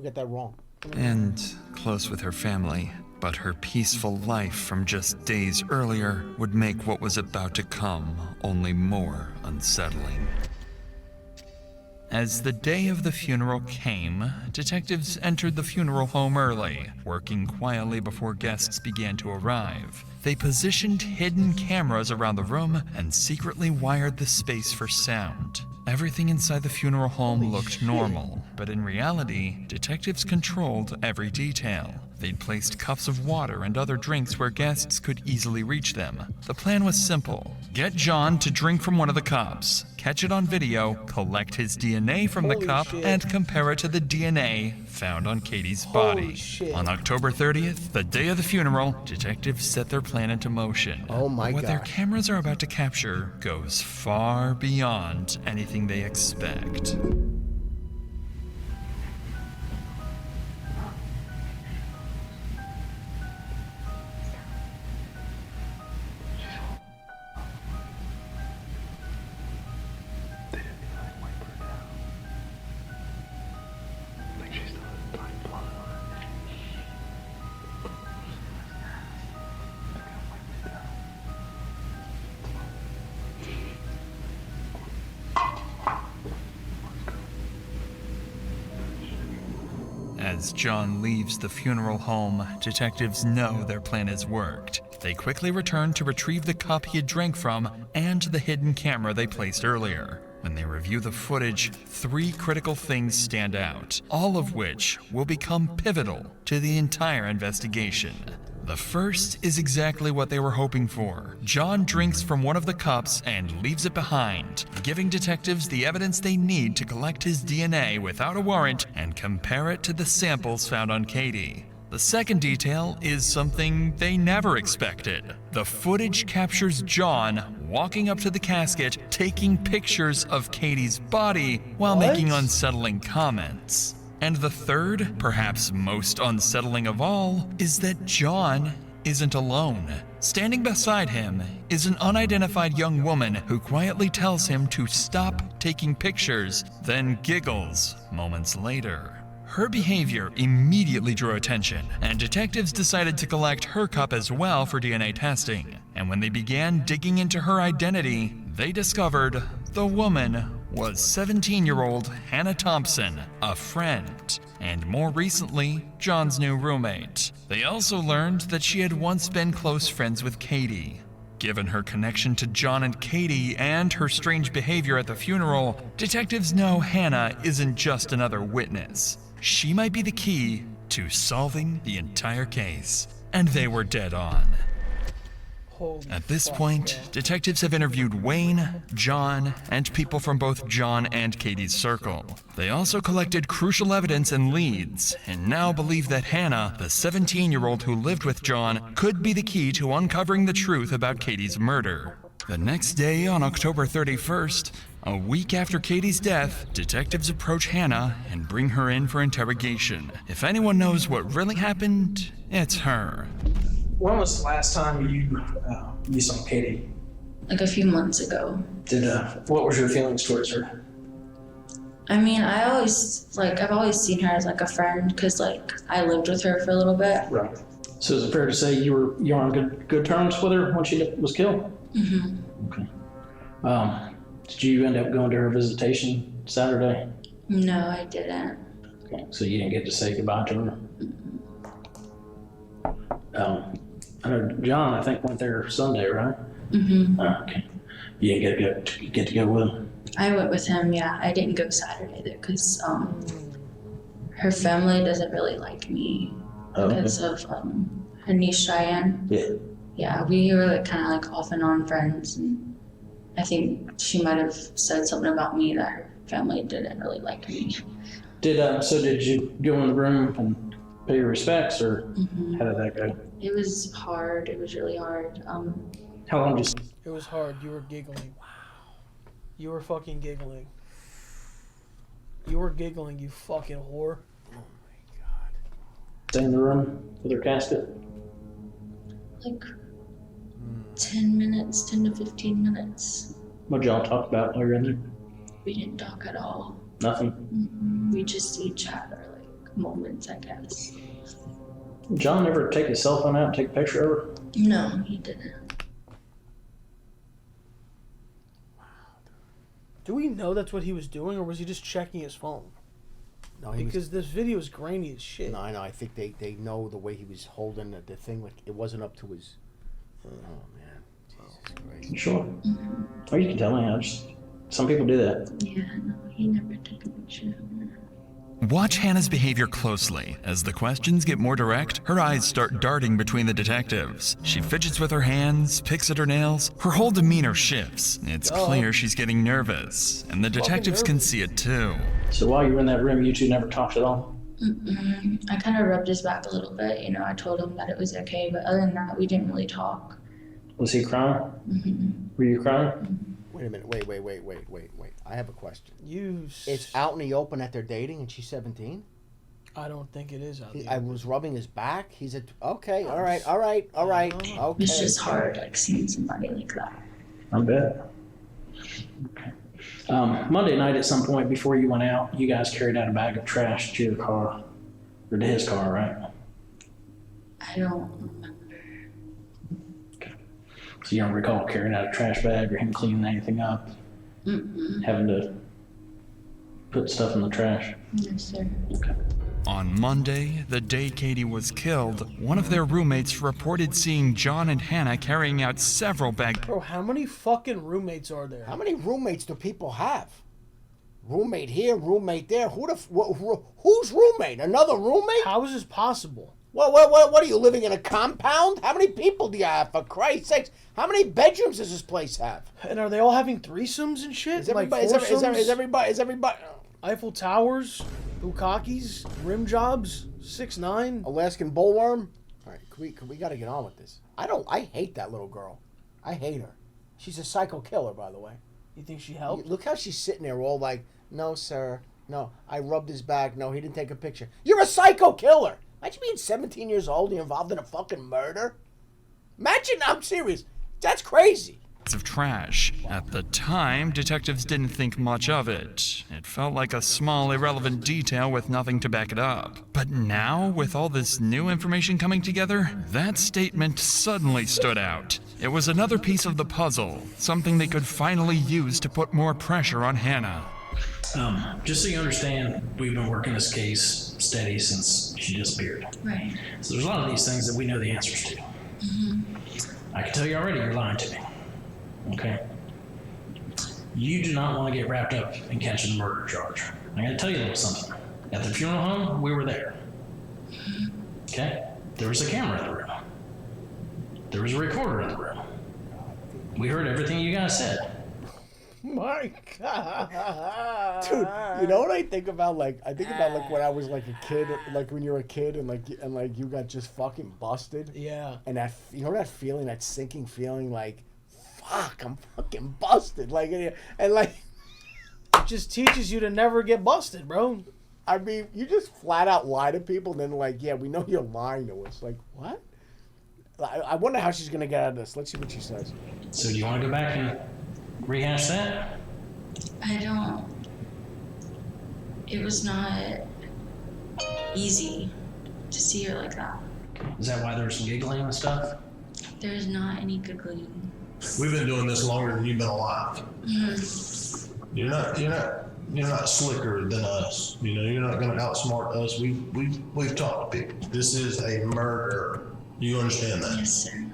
get that wrong. And close with her family. But her peaceful life from just days earlier would make what was about to come only more unsettling. As the day of the funeral came, detectives entered the funeral home early, working quietly before guests began to arrive. They positioned hidden cameras around the room and secretly wired the space for sound. Everything inside the funeral home looked normal, but in reality, detectives controlled every detail. They'd placed cups of water and other drinks where guests could easily reach them. The plan was simple. Get John to drink from one of the cups, catch it on video, collect his DNA from the cup, and compare it to the DNA found on Katie's body. On October 30th, the day of the funeral, detectives set their plan into motion. Oh my What their gosh. cameras are about to capture goes far beyond anything they expect. As John leaves the funeral home, detectives know their plan has worked. They quickly return to retrieve the cup he had drank from and the hidden camera they placed earlier. When they review the footage, 3 critical things stand out, all of which will become pivotal to the entire investigation. The first is exactly what they were hoping for. John drinks from one of the cups and leaves it behind, giving detectives the evidence they need to collect his DNA without a warrant and compare it to the samples found on Katie. The second detail is something they never expected. The footage captures John walking up to the casket, taking pictures of Katie's body while making unsettling comments. And the third, perhaps most unsettling of all, is that John isn't alone. Standing beside him is an unidentified young woman who quietly tells him to stop taking pictures, then giggles moments later. Her behavior immediately drew attention, and detectives decided to collect her cup as well for DNA testing. And when they began digging into her identity, they discovered the woman was 17-year-old Hannah Thompson, a friend, and more recently, John's new roommate. They also learned that she had once been close friends with Katie. Given her connection to John and Katie and her strange behavior at the funeral, detectives know Hannah isn't just another witness. She might be the key to solving the entire case. And they were dead on. At this point, detectives have interviewed Wayne, John, and people from both John and Katie's circle. They also collected crucial evidence and leads, and now believe that Hannah, the 17-year-old who lived with John, could be the key to uncovering the truth about Katie's murder. The next day, on October 31st, a week after Katie's death, detectives approach Hannah and bring her in for interrogation. If anyone knows what really happened, it's her. When was the last time you saw Katie? Like a few months ago. What was your feelings towards her? I mean, I've always seen her as like a friend because like I lived with her for a little bit. Right. So is it fair to say you were on good terms with her when she was killed? Mm-hmm. Okay. Did you end up going to her visitation Saturday? No, I didn't. Okay. So you didn't get to say goodbye to her? I know John, I think, went there Sunday, right? Mm-hmm. Okay. You didn't get to go with him? I went with him, yeah. I didn't go Saturday though, because her family doesn't really like me because of her niece Cheyanne. Yeah. Yeah, we were like kind of like off and on friends, and I think she might have said something about me that her family didn't really like me. Did you go in the room and pay your respects, or how did that go? It was hard. It was really hard. How long did you... It was hard. You were giggling. Wow. You were fucking giggling. You were giggling, you fucking whore. Oh my god. Stay in the room with her casket? Like 10 minutes, 10 to 15 minutes. What y'all talk about while you're in there? We didn't talk at all. Nothing? We just see each other, like moments, I guess. John ever take his cell phone out and take a picture of her? No, he didn't. Do we know that's what he was doing, or was he just checking his phone? No, because this video is grainy as shit. No, I know. I think they know the way he was holding the thing. Like it wasn't up to his. Oh man, Jesus Christ. Sure. Or you can tell me. Some people do that. Yeah, no, he never took a picture of her. Watch Hannah's behavior closely. As the questions get more direct, her eyes start darting between the detectives. She fidgets with her hands, picks at her nails. Her whole demeanor shifts. It's clear she's getting nervous, and the detectives can see it too. So while you were in that room, you two never talked at all? I kind of rubbed his back a little bit. You know, I told him that it was okay, but other than that, we didn't really talk. Was he crying? Were you crying? Wait a minute. Wait. I have a question. It's out in the open that they're dating and she's 17? I don't think it is out there. I was rubbing his back. He's okay. All right. Okay. It's just hard, like, seeing somebody like that. I bet. Okay. Monday night at some point before you went out, you guys carried out a bag of trash to your car, or to his car, right? I don't remember. Okay. So you don't recall carrying out a trash bag or him cleaning anything up? Having to put stuff in the trash? Yes, sir. Okay. On Monday, the day Katie was killed, one of their roommates reported seeing John and Hannah carrying out several bags. Bro, how many fucking roommates are there? How many roommates do people have? Roommate here, roommate there. Who's roommate? Another roommate? How is this possible? What are you, living in a compound? How many people do you have, for Christ's sakes? How many bedrooms does this place have? And are they all having threesomes and shit? Is everybody? Eiffel Towers, Bukakis, rim jobs, 6'9", Alaskan bullworm. All right, we got to get on with this. I hate that little girl. I hate her. She's a psycho killer, by the way. You think she helped? Look how she's sitting there, all like, no, sir, no. I rubbed his back. No, he didn't take a picture. You're a psycho killer. Imagine being 17 years old and you're involved in a fucking murder. Imagine, I'm serious. That's crazy. Of trash. At the time, detectives didn't think much of it. It felt like a small, irrelevant detail with nothing to back it up. But now, with all this new information coming together, that statement suddenly stood out. It was another piece of the puzzle, something they could finally use to put more pressure on Hannah. Just so you understand, we've been working this case steady since she disappeared. Right. So there's a lot of these things that we know the answers to. I can tell you already, you're lying to me. Okay? You do not want to get wrapped up in catching the murder charge. I gotta tell you a little something. At the funeral home, we were there. Okay? There was a camera in the room. There was a recorder in the room. We heard everything you guys said. My God, dude! You know what I think about? I think about when I was like a kid, like when you're a kid and you got just fucking busted. Yeah. And that, you know that feeling, that sinking feeling, like, fuck, I'm fucking busted. It just teaches you to never get busted, bro. I mean, you just flat out lie to people, and then yeah, we know you're lying to us. Like, what? I wonder how she's gonna get out of this. Let's see what she says. So do you want to go back and rehash that? I don't. It was not easy to see her like that. Is that why there was some giggling and stuff? There's not any giggling. We've been doing this longer than you've been alive. You're not slicker than us. You know, you're not going to outsmart us. We've talked to people. This is a murder. You understand that? Yes, sir.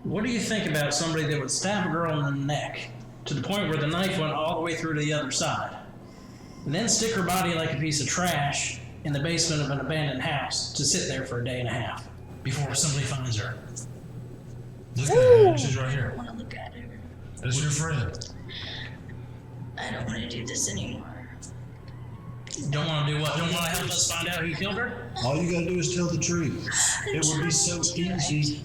What do you think about somebody that would stab a girl in the neck to the point where the knife went all the way through to the other side, and then stick her body like a piece of trash in the basement of an abandoned house to sit there for a day and a half before somebody finds her? Look at her. She's right here. I want to look at her. That's your friend. I don't want to do this anymore. Don't want to do what? Don't want to help us find out who killed her? All you gotta do is tell the truth. It would be so easy.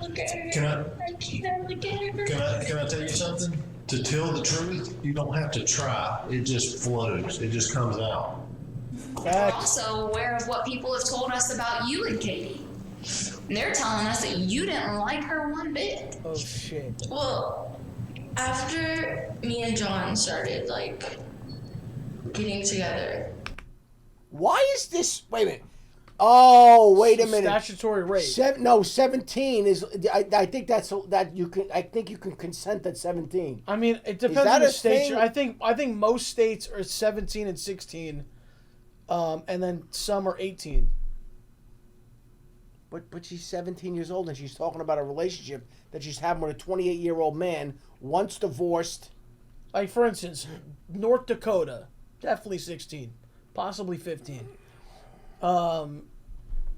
Look at her. Can I can't look at her. Can I tell you something? To tell the truth, you don't have to try. It just flows. It just comes out. We're also aware of what people have told us about you and Katie. And they're telling us that you didn't like her one bit. Oh, shit. Well, after me and John started, like, getting together. Why is this? Wait a minute. Oh, wait a minute. Statutory rape. 17 is. I think that's that you can. I think you can consent at 17. I mean, it Is depends that on the a state. thing? I think most states are 17 and 16, and then some are 18. But she's 17 years old and she's talking about a relationship that she's having with a 28-year-old man, once divorced. Like, for instance, North Dakota, definitely 16, possibly 15.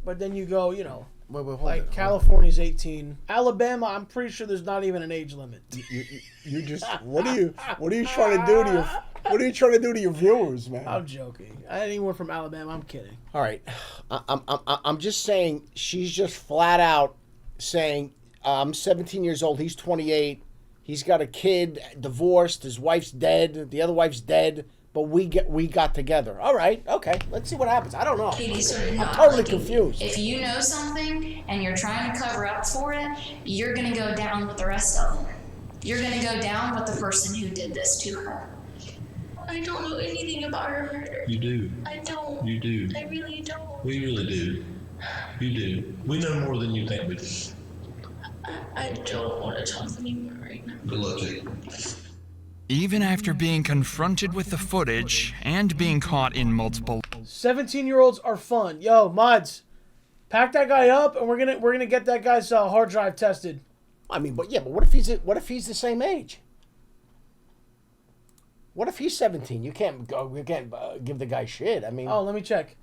But then you go, you know, hold California's 18. Alabama, I'm pretty sure there's not even an age limit. You just what are you trying to do to your viewers, man? I'm joking. Anyone from Alabama, I'm kidding. All right, I'm just saying she's just flat out saying I'm 17 years old. He's 28. He's got a kid, divorced. His wife's dead. The other wife's dead. But we got together. All right, okay. Let's see what happens. I don't know. Katie's sort of I'm not totally looking. confused. If you know something and you're trying to cover up for it, you're going to go down with the rest of them. You're going to go down with the person who did this to her. I don't know anything about her murder. You do. I don't. You do. I really don't. We really do. You do. We know more than you think we do. I don't want to talk anymore right now. Good luck to you. Even after being confronted with the footage and being caught in multiple 17-year-olds are fun. Yo, mods, pack that guy up, and we're gonna get that guy's hard drive tested. I mean, but what if he's the same age? What if he's 17? You can't give the guy shit. I mean, Oh, let me check.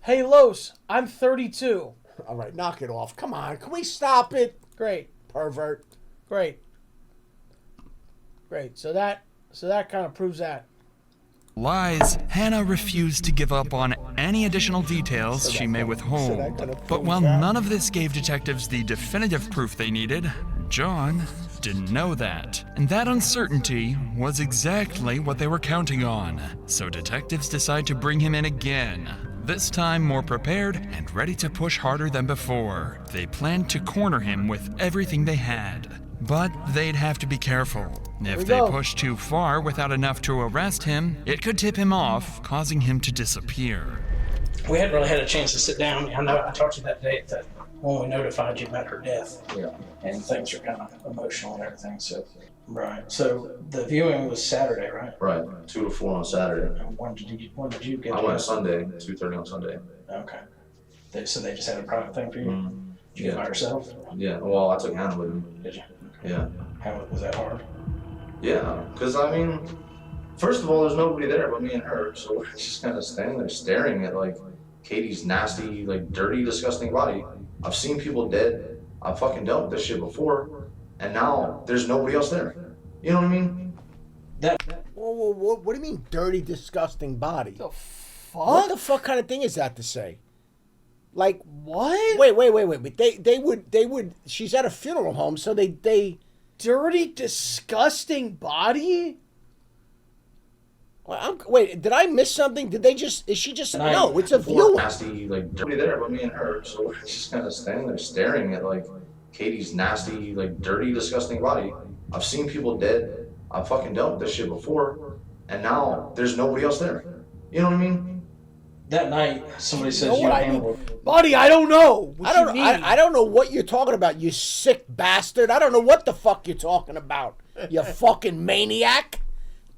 Hey, Los, I'm 32. All right, knock it off. Come on, can we stop it? Great. Pervert. Great. So that kind of proves that. lies, Hannah refused to give up on any additional details she may withhold. But while none of this gave detectives the definitive proof they needed, John didn't know that. And that uncertainty was exactly what they were counting on. So detectives decide to bring him in again. This time more prepared and ready to push harder than before. They planned to corner him with everything they had. But they'd have to be careful. If they pushed too far without enough to arrest him, it could tip him off, causing him to disappear. We hadn't really had a chance to sit down. I know I talked to you that day that when we notified you about her death. Yeah. And things are kind of emotional and everything. So, right. So the viewing was Saturday, right? Right, 2 to 4 on Saturday. And when did you get? I went Sunday, 2:30 on Sunday. Okay. So they just had a private thing for you. Did you go by yourself? Yeah. Well, I took Hannah with me. Did you? Yeah. How was that hard? Yeah, because I mean, first of all, there's nobody there but me and her, so we're just kind of standing there staring at like Katie's nasty, like dirty, disgusting body. I've seen people dead. I've fucking dealt with this shit before, and now there's nobody else there. You know what I mean? Whoa, what do you mean, dirty, disgusting body? The fuck? What the fuck kind of thing is that to say? Like what? Wait. They would. She's at a funeral home, so they. Dirty, disgusting body. Well, wait, did I miss something? Did they just? Is she just? No, it's a view. Nasty, like nobody there but me and her, so we're just kind of standing there staring at like Katie's nasty, like dirty, disgusting body. I've seen people dead. I've fucking dealt with this shit before, and now there's nobody else there. You know what I mean? That night, somebody says You know you what I handled. Buddy, I don't know. I don't know what you're talking about, you sick bastard. I don't know what the fuck you're talking about, you fucking maniac.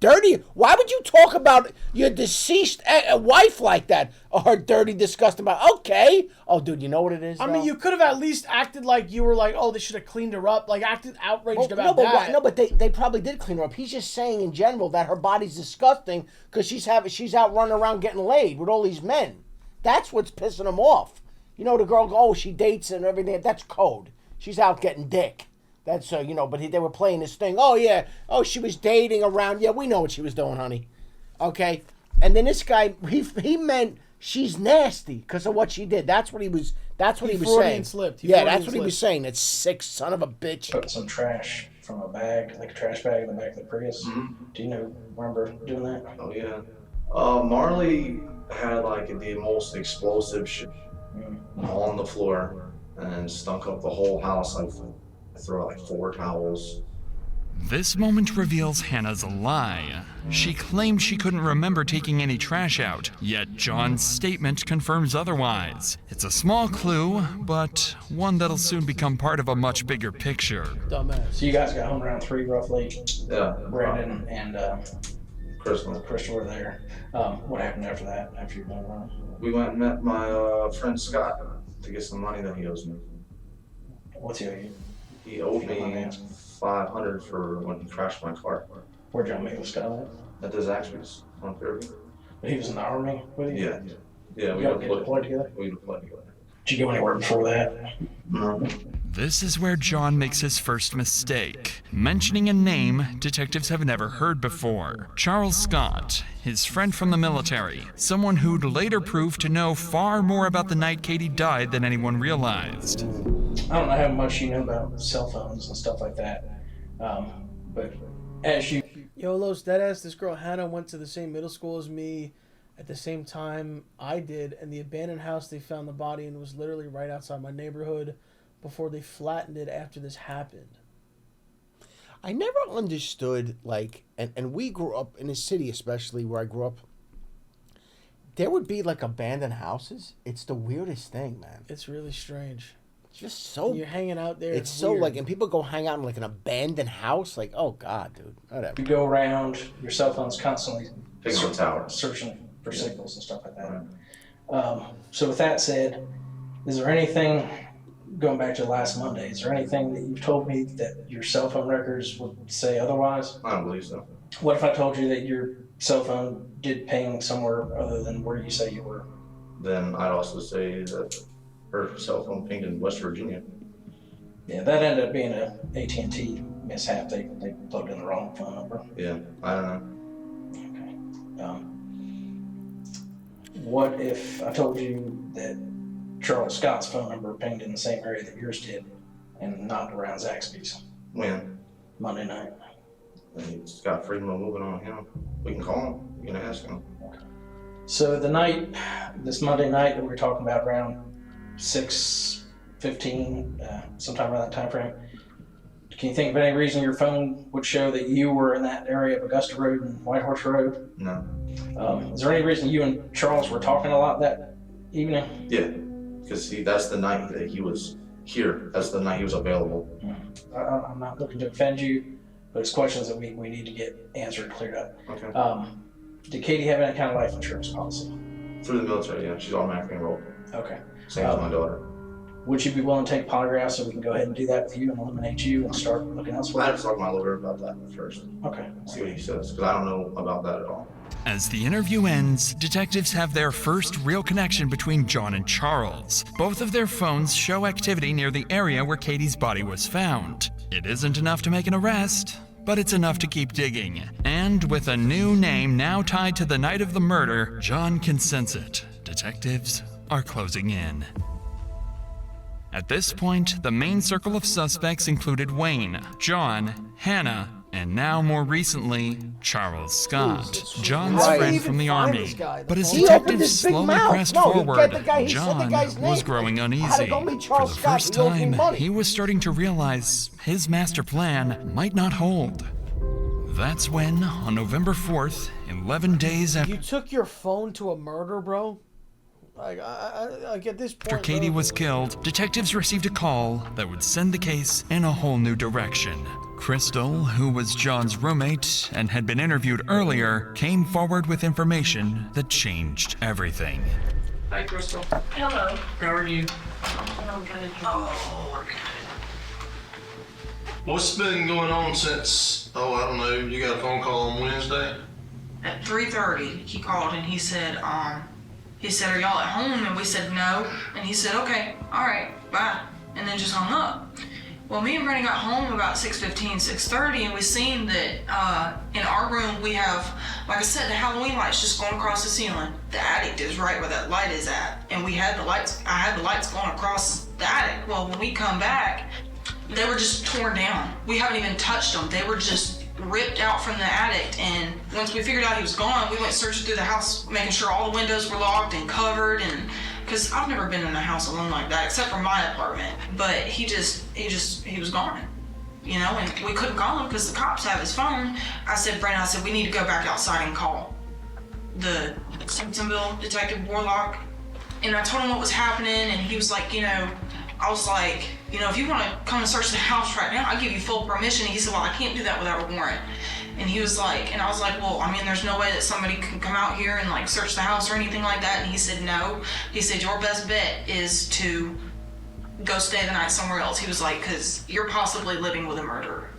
dirty. Why would you talk about your deceased wife like that? Or her dirty, disgusting about. Okay. Oh, dude, you know what it is? I mean, you could have at least acted like you were like, oh, they should have cleaned her up. Like, acted outraged about that. No, but they probably did clean her up. He's just saying in general that her body's disgusting because she's out running around getting laid with all these men. That's what's pissing him off. You know, the girl, oh, she dates and everything. That's code. She's out getting dick. That's, but they were playing this thing. Oh, yeah. Oh, she was dating around. Yeah, we know what she was doing, honey. Okay? And then this guy, he meant she's nasty because of what she did. That's what he was saying. Slipped. That's what he was saying. That sick son of a bitch. Put some trash from a bag, like a trash bag in the back of the Prius. Mm-hmm. Do you remember doing that? Oh, yeah. Marley had, like, the most explosive shit on the floor and stunk up the whole house. I threw out like 4 towels. This moment reveals Hannah's a lie. She claimed she couldn't remember taking any trash out, yet John's statement confirms otherwise. It's a small clue, but one that'll soon become part of a much bigger picture. Dumbass. So you guys got home around 3 roughly. Yeah. Brandon and Crystal were there. What happened after that? After you went around? We went and met my friend Scott to get some money that he owes me. What's he owe you? He owed me $500 for when he crashed my car. Where'd y'all meet with Scott at? At the Zaxby's on Fairview. But he was in the Army with you? Yeah. We deployed together? We deployed together. Did you go anywhere before that? No. This is where John makes his first mistake, mentioning a name detectives have never heard before. Charles Scott, his friend from the military, someone who'd later prove to know far more about the night Katie died than anyone realized. I don't know how much you know about cell phones and stuff like that, but as you... Yo, Los, deadass, this girl Hannah went to the same middle school as me at the same time I did, and the abandoned house they found the body in was literally right outside my neighborhood before they flattened it after this happened. I never understood, like, and we grew up in a city, especially where I grew up, there would be, like, abandoned houses. It's the weirdest thing, man. It's really strange. It's just so... And you're hanging out there. It's so, weird. Like, and people go hang out in, like, an abandoned house. Like, oh, God, dude. Whatever. You go around, your cell phone's constantly searching for signals and stuff like that. So with that said, is there anything... Going back to last Monday, is there anything that you've told me that your cell phone records would say otherwise? I don't believe so. What if I told you that your cell phone did ping somewhere other than where you say you were? Then I'd also say that her cell phone pinged in West Virginia. Yeah, that ended up being a AT&T mishap. They plugged in the wrong phone number. Yeah, I don't know. Okay. What if I told you that Charles Scott's phone number pinged in the same area that yours did and not around Zaxby's? When? Monday night. He's got freedom of moving on him. We can call him. We can ask him. Okay. So this Monday night that we're talking about, around 6:15, sometime around that time frame, can you think of any reason your phone would show that you were in that area of Augusta Road and Whitehorse Road? No. Is there any reason you and Charles were talking a lot that evening? Yeah. Because that's the night that he was here. That's the night he was available. I'm not looking to offend you, but it's questions that we need to get answered and cleared up. Okay. Did Katie have any kind of life insurance policy? Through the military, yeah. She's automatically enrolled. Okay. Same as my daughter. Would you be willing to take polygraphs so we can go ahead and do that with you and eliminate you and start looking elsewhere? I have to talk to my lawyer about that first. Okay. See what he says, because I don't know about that at all. As the interview ends, detectives have their first real connection between John and Charles. Both of their phones show activity near the area where Katie's body was found. It isn't enough to make an arrest, but it's enough to keep digging. And with a new name now tied to the night of the murder, John can sense it. Detectives are closing in. At this point, the main circle of suspects included Wayne, John, Hannah, and now more recently, Charles Scott, John's friend from the army. But as detectives slowly pressed forward, John was growing uneasy. For the first time, he was starting to realize his master plan might not hold. That's when, on November 4th, 11 days after... You took your phone to a murder, bro? Like, at this point... After Katie was killed, detectives received a call that would send the case in a whole new direction. Crystal, who was John's roommate and had been interviewed earlier, came forward with information that changed everything. Hi, Crystal. Hello. How are you? I'm good. Oh, What's been going on since, I don't know, you got a phone call on Wednesday? At 3:30, he called and he said, are y'all at home? And we said no. And he said, okay, all right, bye. And then just hung up. Well, me and Brandon got home about 6:15, 6:30, and we seen that in our room we have, like I said, the Halloween lights just going across the ceiling. The attic is right where that light is at. And we had the lights, I had the lights going across the attic. Well, when we come back, they were just torn down. We haven't even touched them. They were just ripped out from the attic. And once we figured out he was gone, we went searching through the house, making sure all the windows were locked and covered. And because I've never been in a house alone like that, except for my apartment. But he was gone, you know, and we couldn't call him because the cops have his phone. I said, Brandon, we need to go back outside and call the Simpsonville Detective Warlock. And I told him what was happening, and he was like, you know, I was like, you know, if you want to come and search the house right now, I'll give you full permission. And he said, well, I can't do that without a warrant. And he was like, and I was like, well, I mean, there's no way that somebody can come out here and like search the house or anything like that. And he said, no. He said, your best bet is to go stay the night somewhere else. He was like, because you're possibly living with a murderer.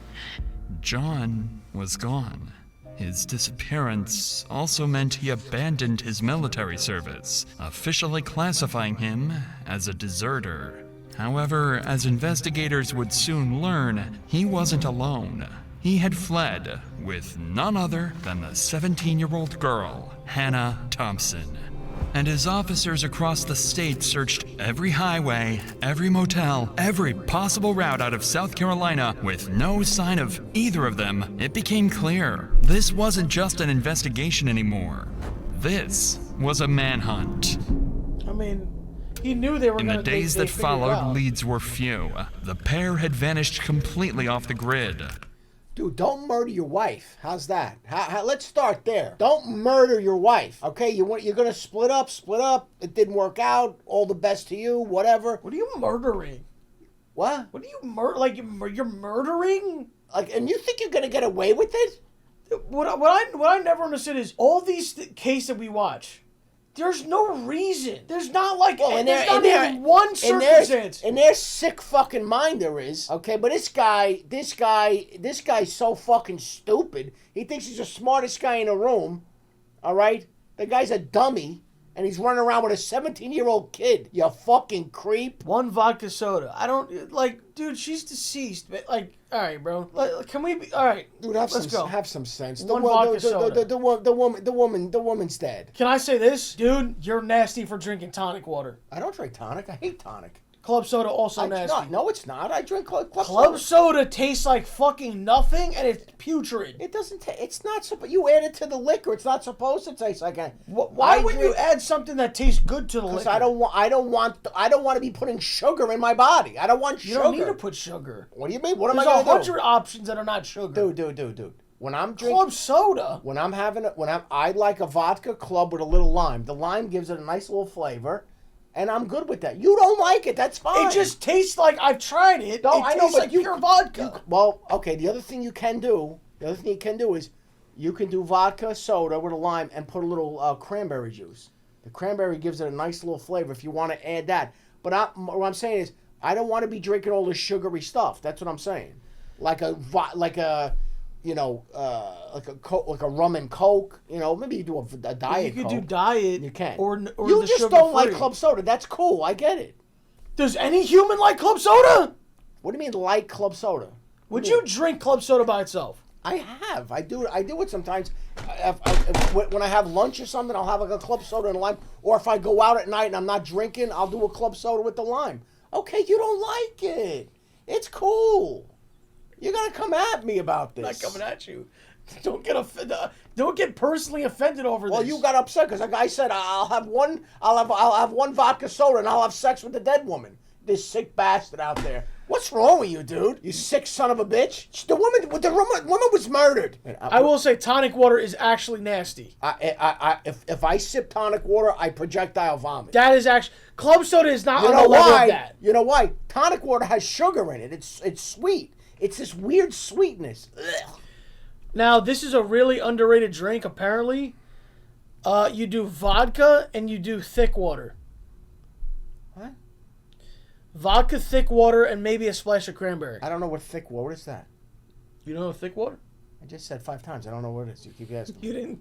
John was gone. His disappearance also meant he abandoned his military service, officially classifying him as a deserter. However, as investigators would soon learn, he wasn't alone. He had fled with none other than the 17-year-old girl, Hannah Thompson. And as officers across the state searched every highway, every motel, every possible route out of South Carolina with no sign of either of them, it became clear this wasn't just an investigation anymore. This was a manhunt. I mean, he knew they were going to. In the days that followed, leads were few. The pair had vanished completely off the grid. Dude, don't murder your wife. How's that? Let's start there. Don't murder your wife. Okay, you're gonna split up. It didn't work out. All the best to you. Whatever. What are you murdering? What? What are you like? You're murdering? Like, and you think you're gonna get away with it? What I never understood is all these cases that we watch. There's no reason. There's not like there's not even one circumstance. In their sick fucking mind there is. Okay, but this guy's so fucking stupid. He thinks he's the smartest guy in the room. All right? The guy's a dummy, and he's running around with a 17-year-old kid. You fucking creep. One vodka soda. I don't like, dude. She's deceased. But like, all right, bro. Can we be all right? Dude, let's go. Have some sense. One vodka soda. The woman's dead. Can I say this, dude? You're nasty for drinking tonic water. I don't drink tonic. I hate tonic. Club soda also nasty. No, it's not. I drink club soda. Club soda tastes like fucking nothing, and it's putrid. It doesn't taste. It's not supposed. You add it to the liquor. It's not supposed to taste like a. Why would you add something that tastes good to the liquor? Because I don't want to be putting sugar in my body. I don't want sugar. You don't need to put sugar. What do you mean? What am I going to do? There's 100 options that are not sugar. Dude. When I'm drinking club soda, I like a vodka club with a little lime. The lime gives it a nice little flavor. And I'm good with that. You don't like it. That's fine. It just tastes like I've tried it. No, I know, but like pure vodka. Okay. The other thing you can do is you can do vodka soda with a lime and put a little cranberry juice. The cranberry gives it a nice little flavor if you want to add that. But what I'm saying is I don't want to be drinking all this sugary stuff. That's what I'm saying. Like a rum and Coke. You know, maybe you do a diet. You could Coke. do diet. You can. Or you just don't like club soda. That's cool. I get it. Does any human like club soda? What do you mean like club soda? Would you drink club soda by itself? I have. I do it sometimes. When I have lunch or something, I'll have like a club soda and a lime. Or if I go out at night and I'm not drinking, I'll do a club soda with the lime. Okay, you don't like it. It's cool. You gotta come at me about this. I'm not coming at you. Don't get personally offended over this. Well, you got upset because a guy said I'll have one vodka soda and I'll have sex with the dead woman. This sick bastard out there. What's wrong with you, dude? You sick son of a bitch. The woman was murdered. I will say tonic water is actually nasty. If I sip tonic water, I projectile vomit. That is actually club soda is not on the level of that. You know why? Tonic water has sugar in it. It's sweet. It's this weird sweetness. Ugh. Now, this is a really underrated drink, apparently. You do vodka and you do thick water. What? Vodka, thick water, and maybe a splash of cranberry. I don't know what thick water is. That? You know thick water? I just said 5 times. I don't know what it is. You keep asking. You didn't.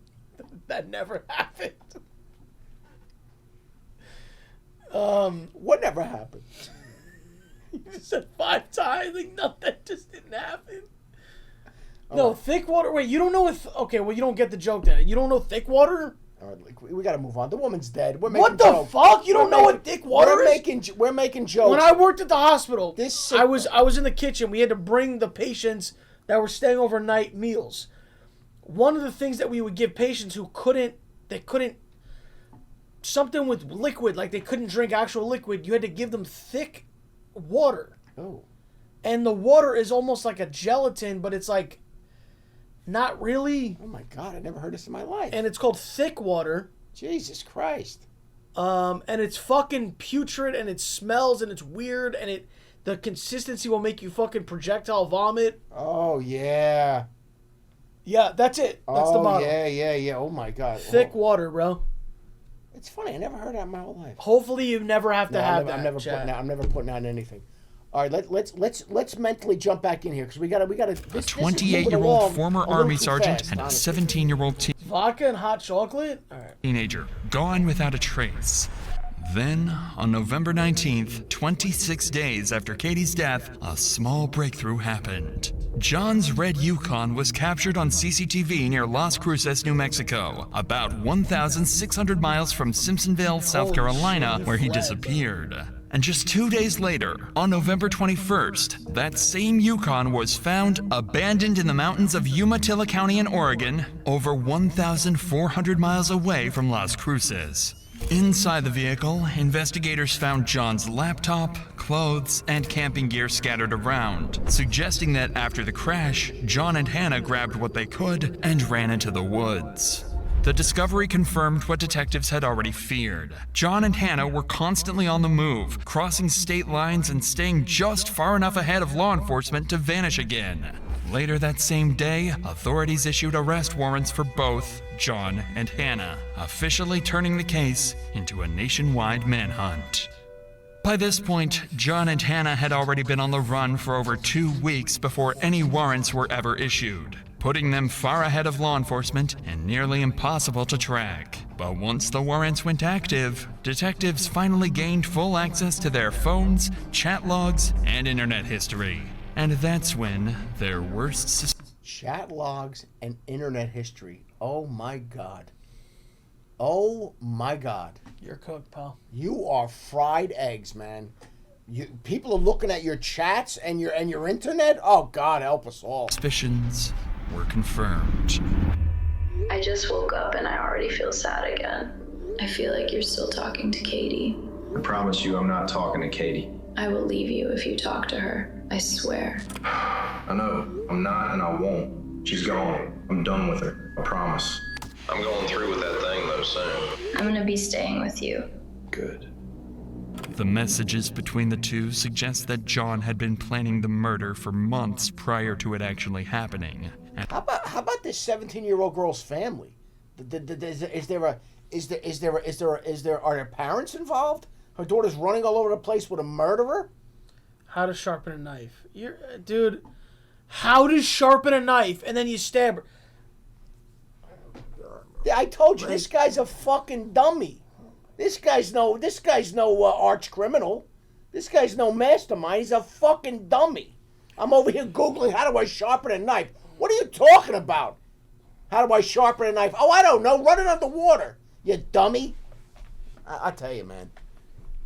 That never happened. What never happened? You just said 5 times. Like, no, that just didn't happen. All No, right. thick water. Wait, you don't know what? Okay, well, you don't get the joke then. You don't know thick water? All right, like, we got to move on. The woman's dead. We're What making the jokes. fuck? You don't know what thick water is? We're making jokes. When I worked at the hospital, This I was in the kitchen. We had to bring the patients that were staying overnight meals. One of the things that we would give patients who couldn't something with liquid, like they couldn't drink actual liquid, you had to give them thick water. Oh. And the water is almost like a gelatin, but it's like not really. Oh my God, I never heard this in my life. And it's called thick water. Jesus Christ. And it's fucking putrid, and it smells, and it's weird, and the consistency will make you fucking projectile vomit. Oh yeah. Yeah, that's it. That's the bottle. Yeah. Oh my God. Thick water, bro. It's funny. I never heard that in my whole life. Hopefully, you never have to have that. I'm never putting out anything. All right, let's mentally jump back in here because we gotta. A 28-year-old former Army sergeant and a 17-year-old Vodka and hot chocolate. All right. teenager gone without a trace. Then, on November 19th, 26 days after Katie's death, a small breakthrough happened. John's red Yukon was captured on CCTV near Las Cruces, New Mexico, about 1,600 miles from Simpsonville, South Carolina, where he disappeared. And just 2 days later, on November 21st, that same Yukon was found abandoned in the mountains of Umatilla County in Oregon, over 1,400 miles away from Las Cruces. Inside the vehicle, investigators found John's laptop, clothes, and camping gear scattered around, suggesting that after the crash, John and Hannah grabbed what they could and ran into the woods. The discovery confirmed what detectives had already feared. John and Hannah were constantly on the move, crossing state lines and staying just far enough ahead of law enforcement to vanish again. Later that same day, authorities issued arrest warrants for both John and Hannah, officially turning the case into a nationwide manhunt. By this point, John and Hannah had already been on the run for over 2 weeks before any warrants were ever issued, putting them far ahead of law enforcement and nearly impossible to track. But once the warrants went active, detectives finally gained full access to their phones, chat logs, and internet history. And that's when their worst chat logs and internet history. Oh my God. Oh my God. You're cooked, pal. You are fried eggs, man. People are looking at your chats and your internet. Oh God, help us all. Suspicions were confirmed. I just woke up and I already feel sad again. I feel like you're still talking to Katie. I promise you I'm not talking to Katie. I will leave you if you talk to her. I swear. I know. I'm not and I won't. She's gone. I'm done with her. I promise. I'm going through with that thing though soon. I'm gonna be staying with you. Good. The messages between the two suggest that John had been planning the murder for months prior to it actually happening. How about this 17-year-old are there parents involved? Her daughter's running all over the place with a murderer? How to sharpen a knife. Dude, how to sharpen a knife and then you stab her. Yeah, I told you, this guy's a fucking dummy. This guy's no arch criminal. This guy's no mastermind. He's a fucking dummy. I'm over here Googling, how do I sharpen a knife? What are you talking about? How do I sharpen a knife? Oh, I don't know. Run it underwater, you dummy. I tell you, man.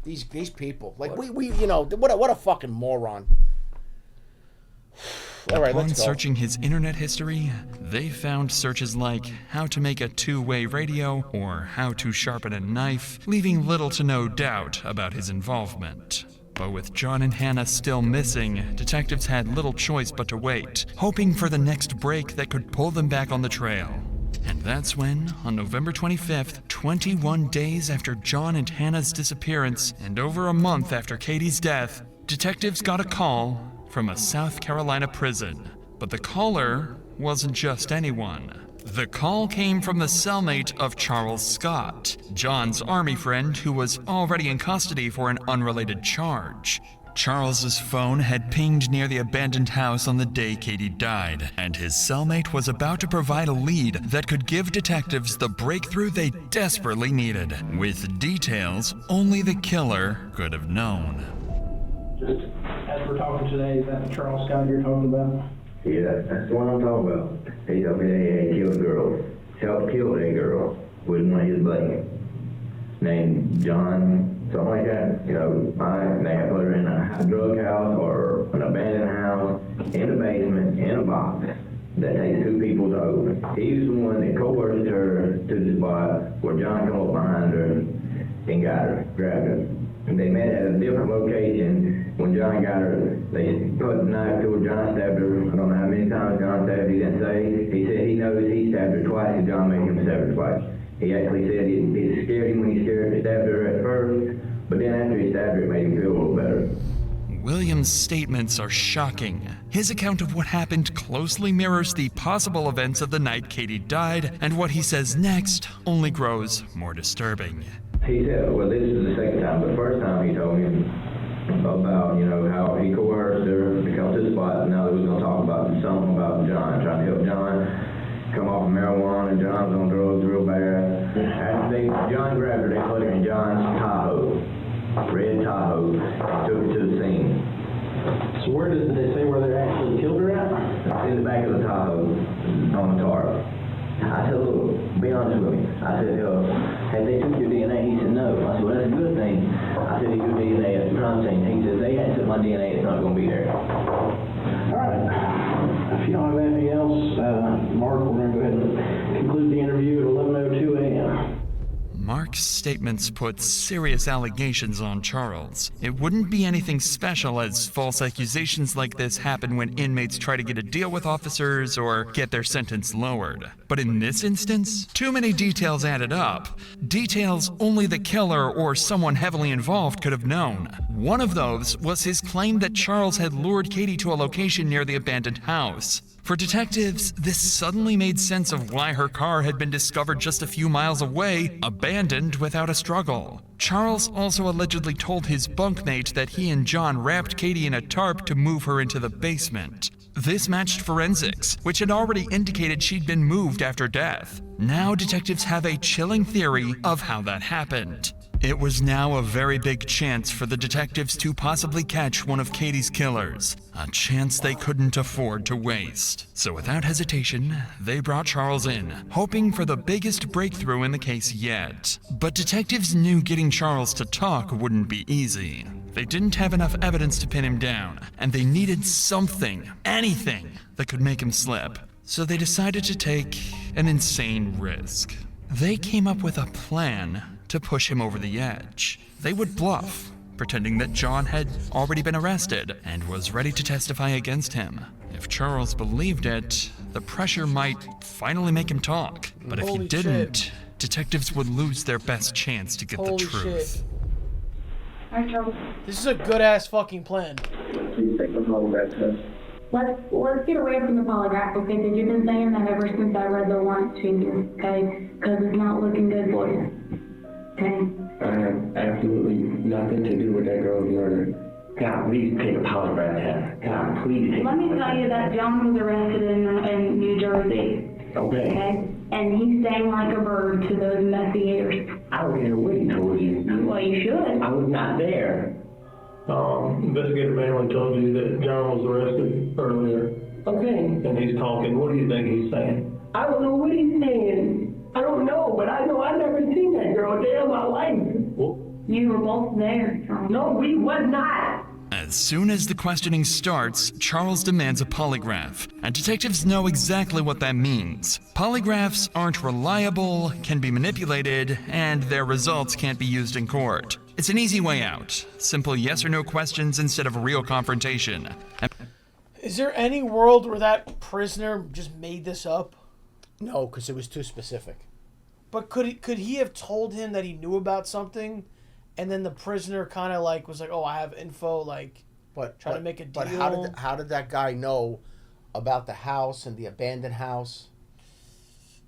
These people, like we what a fucking moron. All right, Upon let's go. searching his internet history, they found searches like how to make a two-way radio or how to sharpen a knife, leaving little to no doubt about his involvement. But with John and Hannah still missing, detectives had little choice but to wait, hoping for the next break that could pull them back on the trail. And that's when, on November 25th, 21 days after John and Hannah's disappearance and over a month after Katie's death, detectives got a call from a South Carolina prison. But the caller wasn't just anyone. The call came from the cellmate of Charles Scott, John's army friend who was already in custody for an unrelated charge. Charles's phone had pinged near the abandoned house on the day Katie died, and his cellmate was about to provide a lead that could give detectives the breakthrough they desperately needed, with details only the killer could have known. Just as we're talking today, is that the Charles Scott you're talking about? Yeah, that's the one I'm talking about. He told me that he killed a girl. Helped kill that girl with one of his buddies. Named John, something like that. You know, they had put her in a drug house or an abandoned house, in a basement, in a box. That takes 2 people to open. He was the one that coerced her to the spot where John came up behind her and got her, grabbed her. And they met at a different location. When John got her, they put the knife to her. John stabbed her. I don't know how many times John stabbed her. He didn't say. He said he knows he stabbed her twice and John made him stab her twice. He actually said it scared him when he stabbed her at first, but then after he stabbed her, it made him feel a little better. William's statements are shocking. His account of what happened closely mirrors the possible events of the night Katie died, and what he says next only grows more disturbing. He said, well, this is the second time, but first time he told me about, you know, how he coerced her to come to the spot, and now that we're going to talk about something about John, trying to help John come off of marijuana. John's on drugs real bad. After John grabbed her, they put her in John's Tahoe, red Tahoe, and took her to the scene. So where did they say where they actually killed her at? In the back of the Tahoe, on the tarp. I said, look, be honest with me. I said, had they took your DNA? He said, no. I said, well, that's a good thing. I said, your DNA is the crime scene. He said, they had took my DNA, it's not going to be there. All right. If you don't have anything else, Mark, we're going to go ahead and conclude the interview at 11:02 a.m. Mark's statements put serious allegations on Charles. It wouldn't be anything special, as false accusations like this happen when inmates try to get a deal with officers or get their sentence lowered. But in this instance, too many details added up. Details only the killer or someone heavily involved could have known. One of those was his claim that Charles had lured Katie to a location near the abandoned house. For detectives, this suddenly made sense of why her car had been discovered just a few miles away, abandoned without a struggle. Charles also allegedly told his bunkmate that he and John wrapped Katie in a tarp to move her into the basement. This matched forensics, which had already indicated she'd been moved after death. Now detectives have a chilling theory of how that happened. It was now a very big chance for the detectives to possibly catch one of Katie's killers, a chance they couldn't afford to waste. So without hesitation, they brought Charles in, hoping for the biggest breakthrough in the case yet. But detectives knew getting Charles to talk wouldn't be easy. They didn't have enough evidence to pin him down, and they needed something, anything, that could make him slip. So they decided to take an insane risk. They came up with a plan to push him over the edge. They would bluff, pretending that John had already been arrested and was ready to testify against him. If Charles believed it, the pressure might finally make him talk. But if he didn't, detectives would lose their best chance to get the truth. Alright, Charles. This is a good ass fucking plan. Let's get away from the polygraph, okay? Because you've been saying that ever since I read the warrant to you, okay? Because it's not looking good for you. Okay. I have absolutely nothing to do with that girl's murder. God, please take a polygraph test. God, please take Let me tell you that John was arrested in New Jersey. Okay? And he sang like a bird to those investigators. I don't care what he told you. Well, you should. I was not there. Investigator Manley told you that John was arrested earlier. Okay. And he's talking. What do you think he's saying? I don't know what he's saying. I don't know, but I know I never seen that girl a day of my life. You were both there, Charles. No, we was not. As soon as the questioning starts, Charles demands a polygraph, and detectives know exactly what that means. Polygraphs aren't reliable, can be manipulated, and their results can't be used in court. It's an easy way out. Simple yes or no questions instead of a real confrontation. Is there any world where that prisoner just made this up? No, because it was too specific. But could he have told him that he knew about something, and then the prisoner kind of like was like, "Oh, I have info," like, But try to make a deal. But how did that guy know about the house and the abandoned house?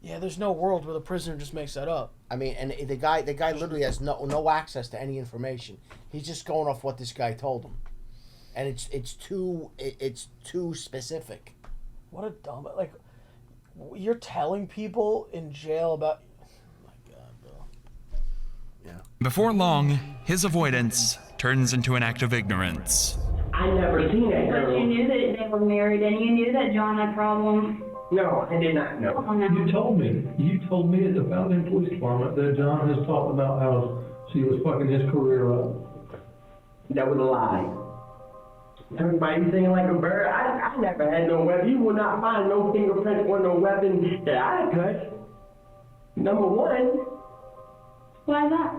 Yeah, there's no world where the prisoner just makes that up. I mean, and the guy literally has no access to any information. He's just going off what this guy told him, and it's too specific. What a dumb, like, you're telling people in jail about. Oh my God, bro. Yeah. Before long, his avoidance turns into an act of ignorance. I never seen that girl. But you knew that they were married, and you knew that John had problems. No, I did not know. Oh, no. You told me at the Fountain Police Department that John has talked about how she was fucking his career up. That was a lie. Everybody singing like a bird. I never had no weapon. You will not find no fingerprints or no weapon that I touched. Number one. Why is that?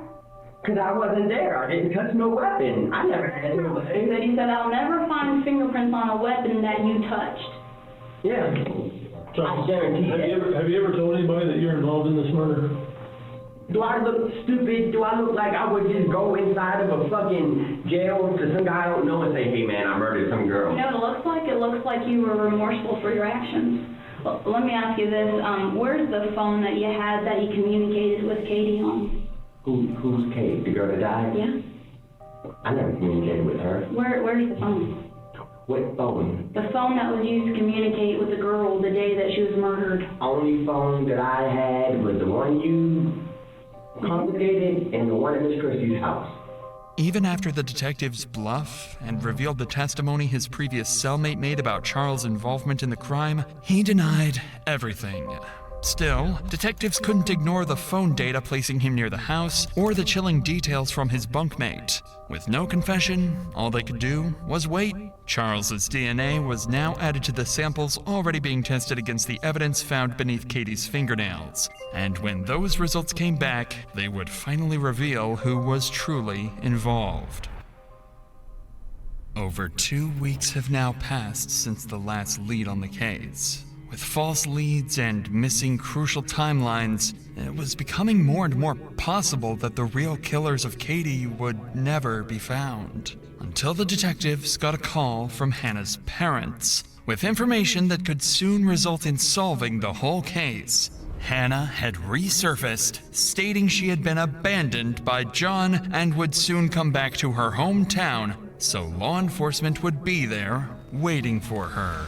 Because I wasn't there. I didn't touch no weapon. I never had no weapon. But he said, I'll never find fingerprints on a weapon that you touched. Yeah. I guarantee Have you ever told anybody that you're involved in this murder? Do I look stupid? Do I look like I would just go inside of a fucking jail to some guy I don't know and say, hey man, I murdered some girl? You know what it looks like? It looks like you were remorseful for your actions. Well, let me ask you this. Where's the phone that you had that you communicated with Katie on? Who's Kate? The girl that died? Yeah. I never communicated with her. Where's the phone? What phone? The phone that was used to communicate with the girl the day that she was murdered. Only phone that I had was the one you confiscated and the one in Miss Christie's house. Even after the detectives bluff and revealed the testimony his previous cellmate made about Charles' involvement in the crime, he denied everything. Still, detectives couldn't ignore the phone data placing him near the house or the chilling details from his bunkmate. With no confession, all they could do was wait. Charles's DNA was now added to the samples already being tested against the evidence found beneath Katie's fingernails. And when those results came back, they would finally reveal who was truly involved. Over 2 weeks have now passed since the last lead on the case. With false leads and missing crucial timelines, it was becoming more and more possible that the real killers of Katie would never be found. Until the detectives got a call from Hannah's parents, with information that could soon result in solving the whole case. Hannah had resurfaced, stating she had been abandoned by John and would soon come back to her hometown, so law enforcement would be there, waiting for her.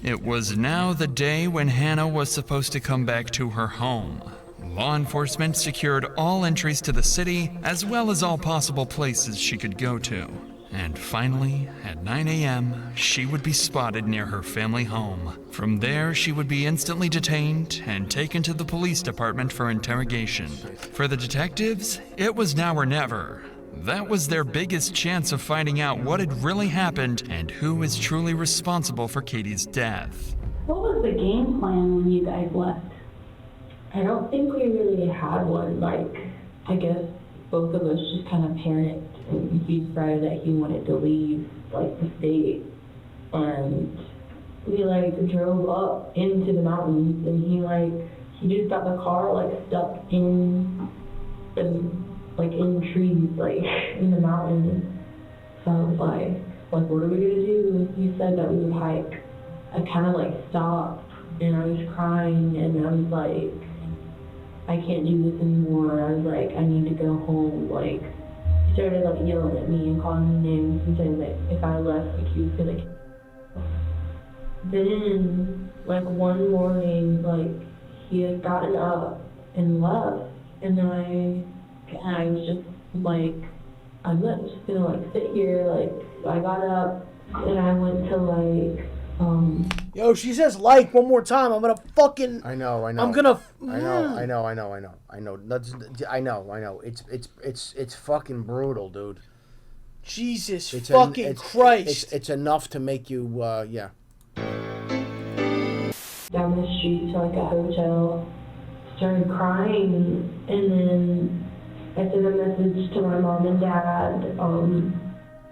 It was now the day when Hannah was supposed to come back to her home. Law enforcement secured all entries to the city, as well as all possible places she could go to. And finally, at 9 a.m., she would be spotted near her family home. From there, she would be instantly detained and taken to the police department for interrogation. For the detectives, it was now or never. That was their biggest chance of finding out what had really happened and who is truly responsible for Katie's death. What was the game plan when you guys left? I don't think we really had one. Like, I guess both of us just kind of panicked and he decided that he wanted to leave, like, the state. And we, like, drove up into the mountains and he just got the car, like, stuck in trees, like, in the mountains. So I was like, what are we gonna do? He said that we would hike. I kind of, like, stopped, and I was crying, and I was like, I can't do this anymore. I was like, I need to go home. Like, he started, like, yelling at me and calling me names and saying that if I left, like, he was gonna kill me. Then, like, one morning, like, he had gotten up and left, and I was just like, I'm not just gonna, like, sit here. Like, I got up and I went to, like, Yo, she says like one more time. I'm gonna fucking. I know. I'm gonna. I know. It's fucking brutal, dude. Jesus fucking Christ. It's enough to make you, yeah. Down the street to, like, a hotel, started crying, and then I sent a message to my mom and dad,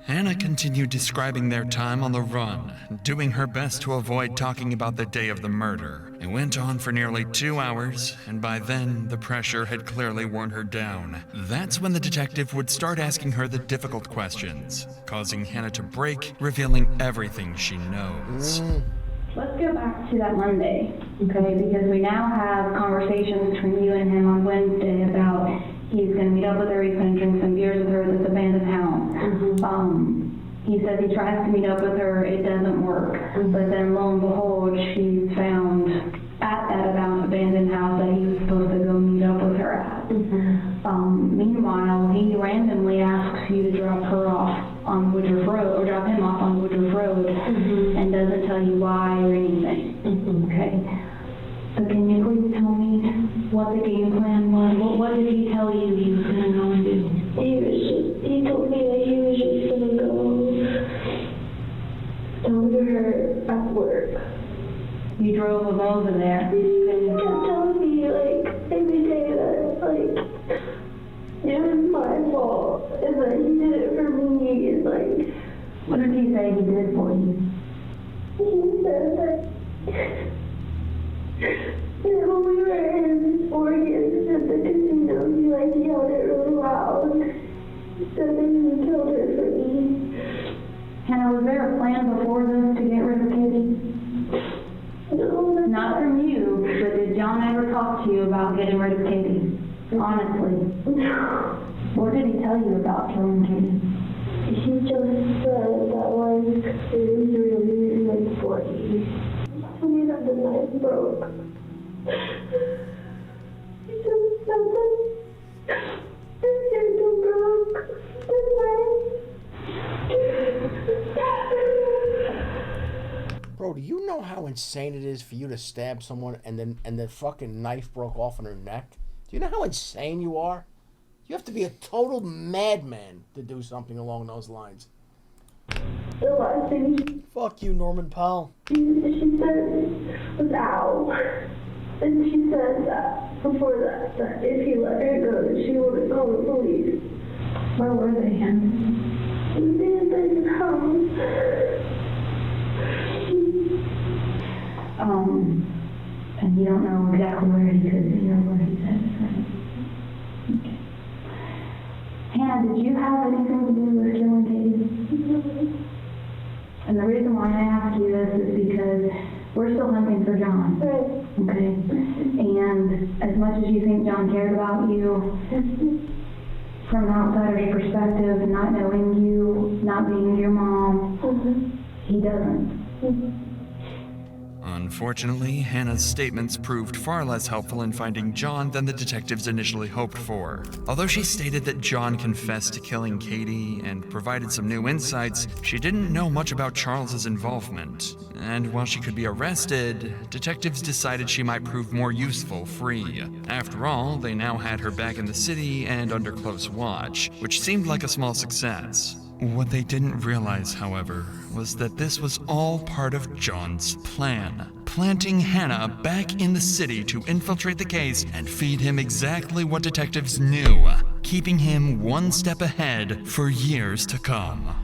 Hannah continued describing their time on the run, doing her best to avoid talking about the day of the murder. It went on for nearly 2 hours, and by then, the pressure had clearly worn her down. That's when the detective would start asking her the difficult questions, causing Hannah to break, revealing everything she knows. Let's go back to that Monday, okay? Because we now have conversations between you and him on Wednesday about he's going to meet up with her, he's going to drink some beers with her at this abandoned house. He says he tries to meet up with her, it doesn't work. But then lo and behold, she's found at that abandoned house that he was supposed to go meet up with her at. Meanwhile, he randomly asks you to drop her off on Woodruff Road, or drop him off on Woodruff Road, and doesn't tell you why or anything. Okay? So can you please tell me what the game plan was? What did he tell you he was going to go and do? He told me that he was just going to go talk to her at work. You drove him over there. He kept telling me, like, every day that, like, it was my fault, and that he did it for me, and, like... What did he say he did for you? He said that... when we were in Oregon at the casino, he, like, yelled it really loud. He said that he killed her for me. Hannah, was there a plan before this to get rid of Katie? No. Not from you, but did John ever talk to you about getting rid of Katie? Honestly. No. What did he tell you about killing Katie? He just said that, like, it was really, like, funny. He told me that the knife broke. He just said that the handle broke. The knife. Bro, do you know how insane it is for you to stab someone and the fucking knife broke off in her neck? Do you know how insane you are? You have to be a total madman to do something along those lines. The last thing Fuck you, Norman Powell. she said was ow. And she said that before that if he let her go, that she wouldn't call the police. Where were they, Hannah? In the abandoned house. And you don't know exactly where he could be or what he said, right? Okay. Hannah, did you have anything to do with killing Katie? And the reason why I ask you this is because we're still hunting for John. Right. Okay? And as much as you think John cared about you, from an outsider's perspective, not knowing you, not being your mom, he doesn't. Unfortunately, Hannah's statements proved far less helpful in finding John than the detectives initially hoped for. Although she stated that John confessed to killing Katie and provided some new insights, she didn't know much about Charles's involvement. And while she could be arrested, detectives decided she might prove more useful free. After all, they now had her back in the city and under close watch, which seemed like a small success. What they didn't realize, however, was that this was all part of John's plan. Planting Hannah back in the city to infiltrate the case and feed him exactly what detectives knew, keeping him one step ahead for years to come.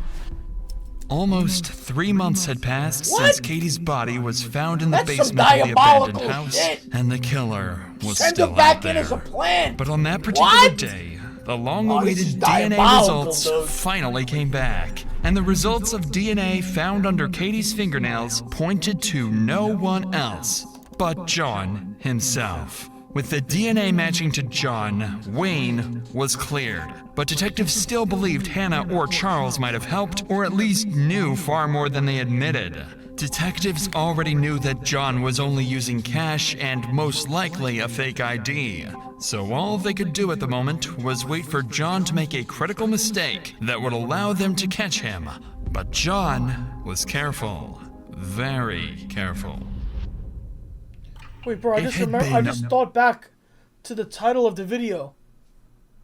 Almost 3 months had passed since Katie's body was found in the basement of the abandoned house, and the killer was still out there. But on that particular day, the long-awaited DNA results finally came back, and the results of DNA found under Katie's fingernails pointed to no one else but John himself. With the DNA matching to John, Wayne was cleared, but detectives still believed Hannah or Charles might have helped, or at least knew far more than they admitted. Detectives already knew that John was only using cash and most likely a fake ID. So all they could do at the moment was wait for John to make a critical mistake that would allow them to catch him. But John was careful. Very careful. Wait, bro, I just thought back to the title of the video.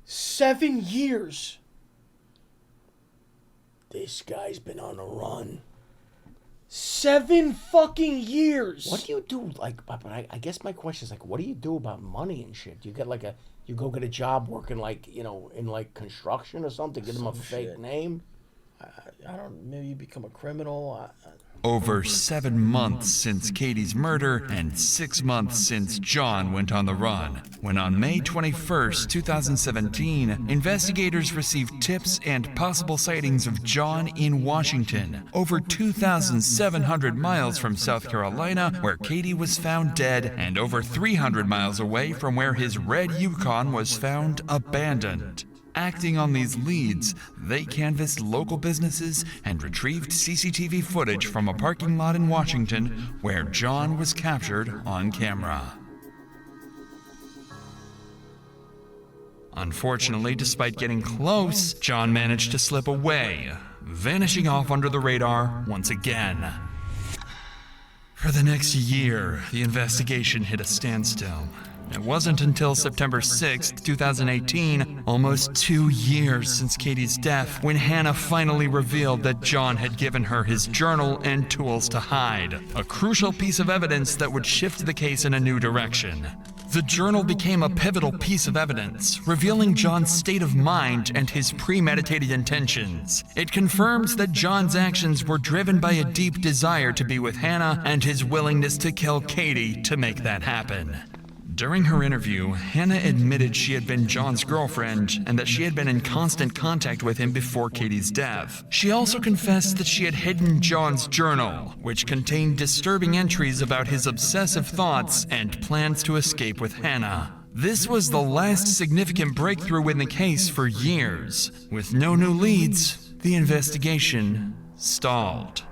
7 years. This guy's been on a run. 7 fucking years. What do you do? Like, but I guess my question is, like, what do you do about money and shit? Do you get like you go get a job working, like, you know, in like construction or something, get them a fake name? I don't. Maybe you become a criminal. Over 7 months since Katie's murder and 6 months since John went on the run, when on May 21st, 2017, investigators received tips and possible sightings of John in Washington, over 2,700 miles from South Carolina, where Katie was found dead, and over 300 miles away from where his red Yukon was found abandoned. Acting on these leads, they canvassed local businesses and retrieved CCTV footage from a parking lot in Washington where John was captured on camera. Unfortunately, despite getting close, John managed to slip away, vanishing off under the radar once again. For the next year, the investigation hit a standstill. It wasn't until September 6, 2018, almost 2 years since Katie's death, when Hannah finally revealed that John had given her his journal and tools to hide, a crucial piece of evidence that would shift the case in a new direction. The journal became a pivotal piece of evidence, revealing John's state of mind and his premeditated intentions. It confirms that John's actions were driven by a deep desire to be with Hannah and his willingness to kill Katie to make that happen. During her interview, Hannah admitted she had been John's girlfriend and that she had been in constant contact with him before Katie's death. She also confessed that she had hidden John's journal, which contained disturbing entries about his obsessive thoughts and plans to escape with Hannah. This was the last significant breakthrough in the case for years. With no new leads, the investigation stalled.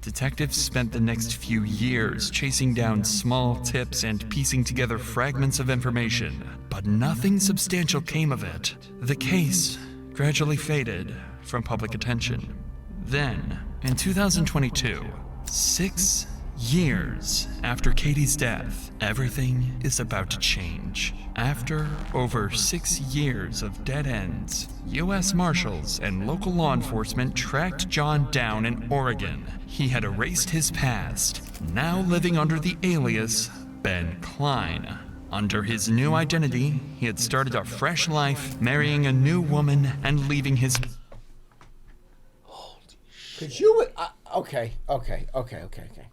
Detectives spent the next few years chasing down small tips and piecing together fragments of information, but nothing substantial came of it. The case gradually faded from public attention. Then, in 2022, 6 years after Katie's death, everything is about to change. After over 6 years of dead ends, U.S. Marshals and local law enforcement tracked John down in Oregon. He had erased his past, now living under the alias Ben Klein. Under his new identity, he had started a fresh life, marrying a new woman and leaving his... Could you... Okay.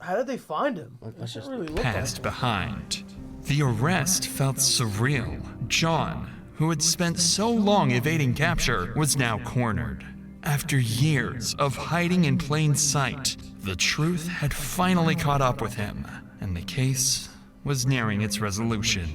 How did they find him? Let's just really look past behind. The arrest felt surreal. John, who had spent so long evading capture, was now cornered. After years of hiding in plain sight, the truth had finally caught up with him, and the case was nearing its resolution.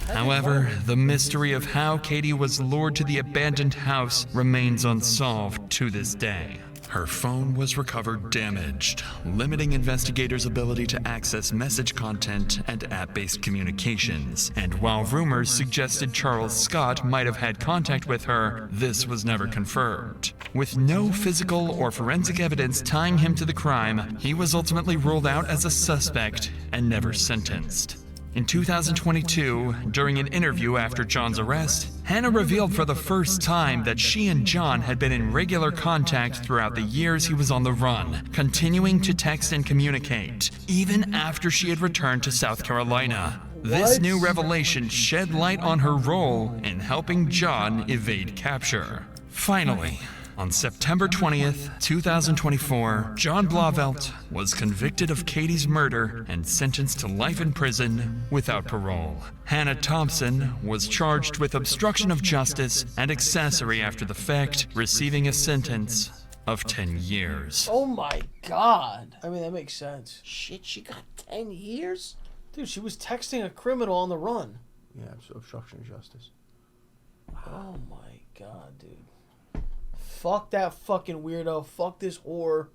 However, the mystery of how Katie was lured to the abandoned house remains unsolved to this day. Her phone was recovered damaged, limiting investigators' ability to access message content and app-based communications. And while rumors suggested Charles Scott might have had contact with her, this was never confirmed. With no physical or forensic evidence tying him to the crime, he was ultimately ruled out as a suspect and never sentenced. In 2022, during an interview after John's arrest, Hannah revealed for the first time that she and John had been in regular contact throughout the years he was on the run, continuing to text and communicate, even after she had returned to South Carolina. This new revelation shed light on her role in helping John evade capture. Finally, on September 20th, 2024, John Blauvelt was convicted of Katie's murder and sentenced to life in prison without parole. Hannah Thompson was charged with obstruction of justice and accessory after the fact, receiving a sentence of 10 years. Oh my God. I mean, that makes sense. Shit, she got 10 years? Dude, she was texting a criminal on the run. Yeah, obstruction of justice. Oh my God, dude. Fuck that fucking weirdo. Fuck this whore.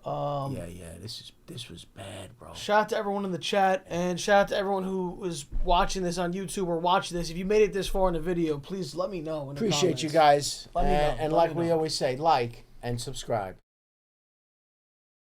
This was bad, bro. Shout out to everyone in the chat, and shout out to everyone who was watching this on YouTube or watching this. If you made it this far in the video, please let me know. Appreciate you guys. Let me know. And like we always say, like and subscribe.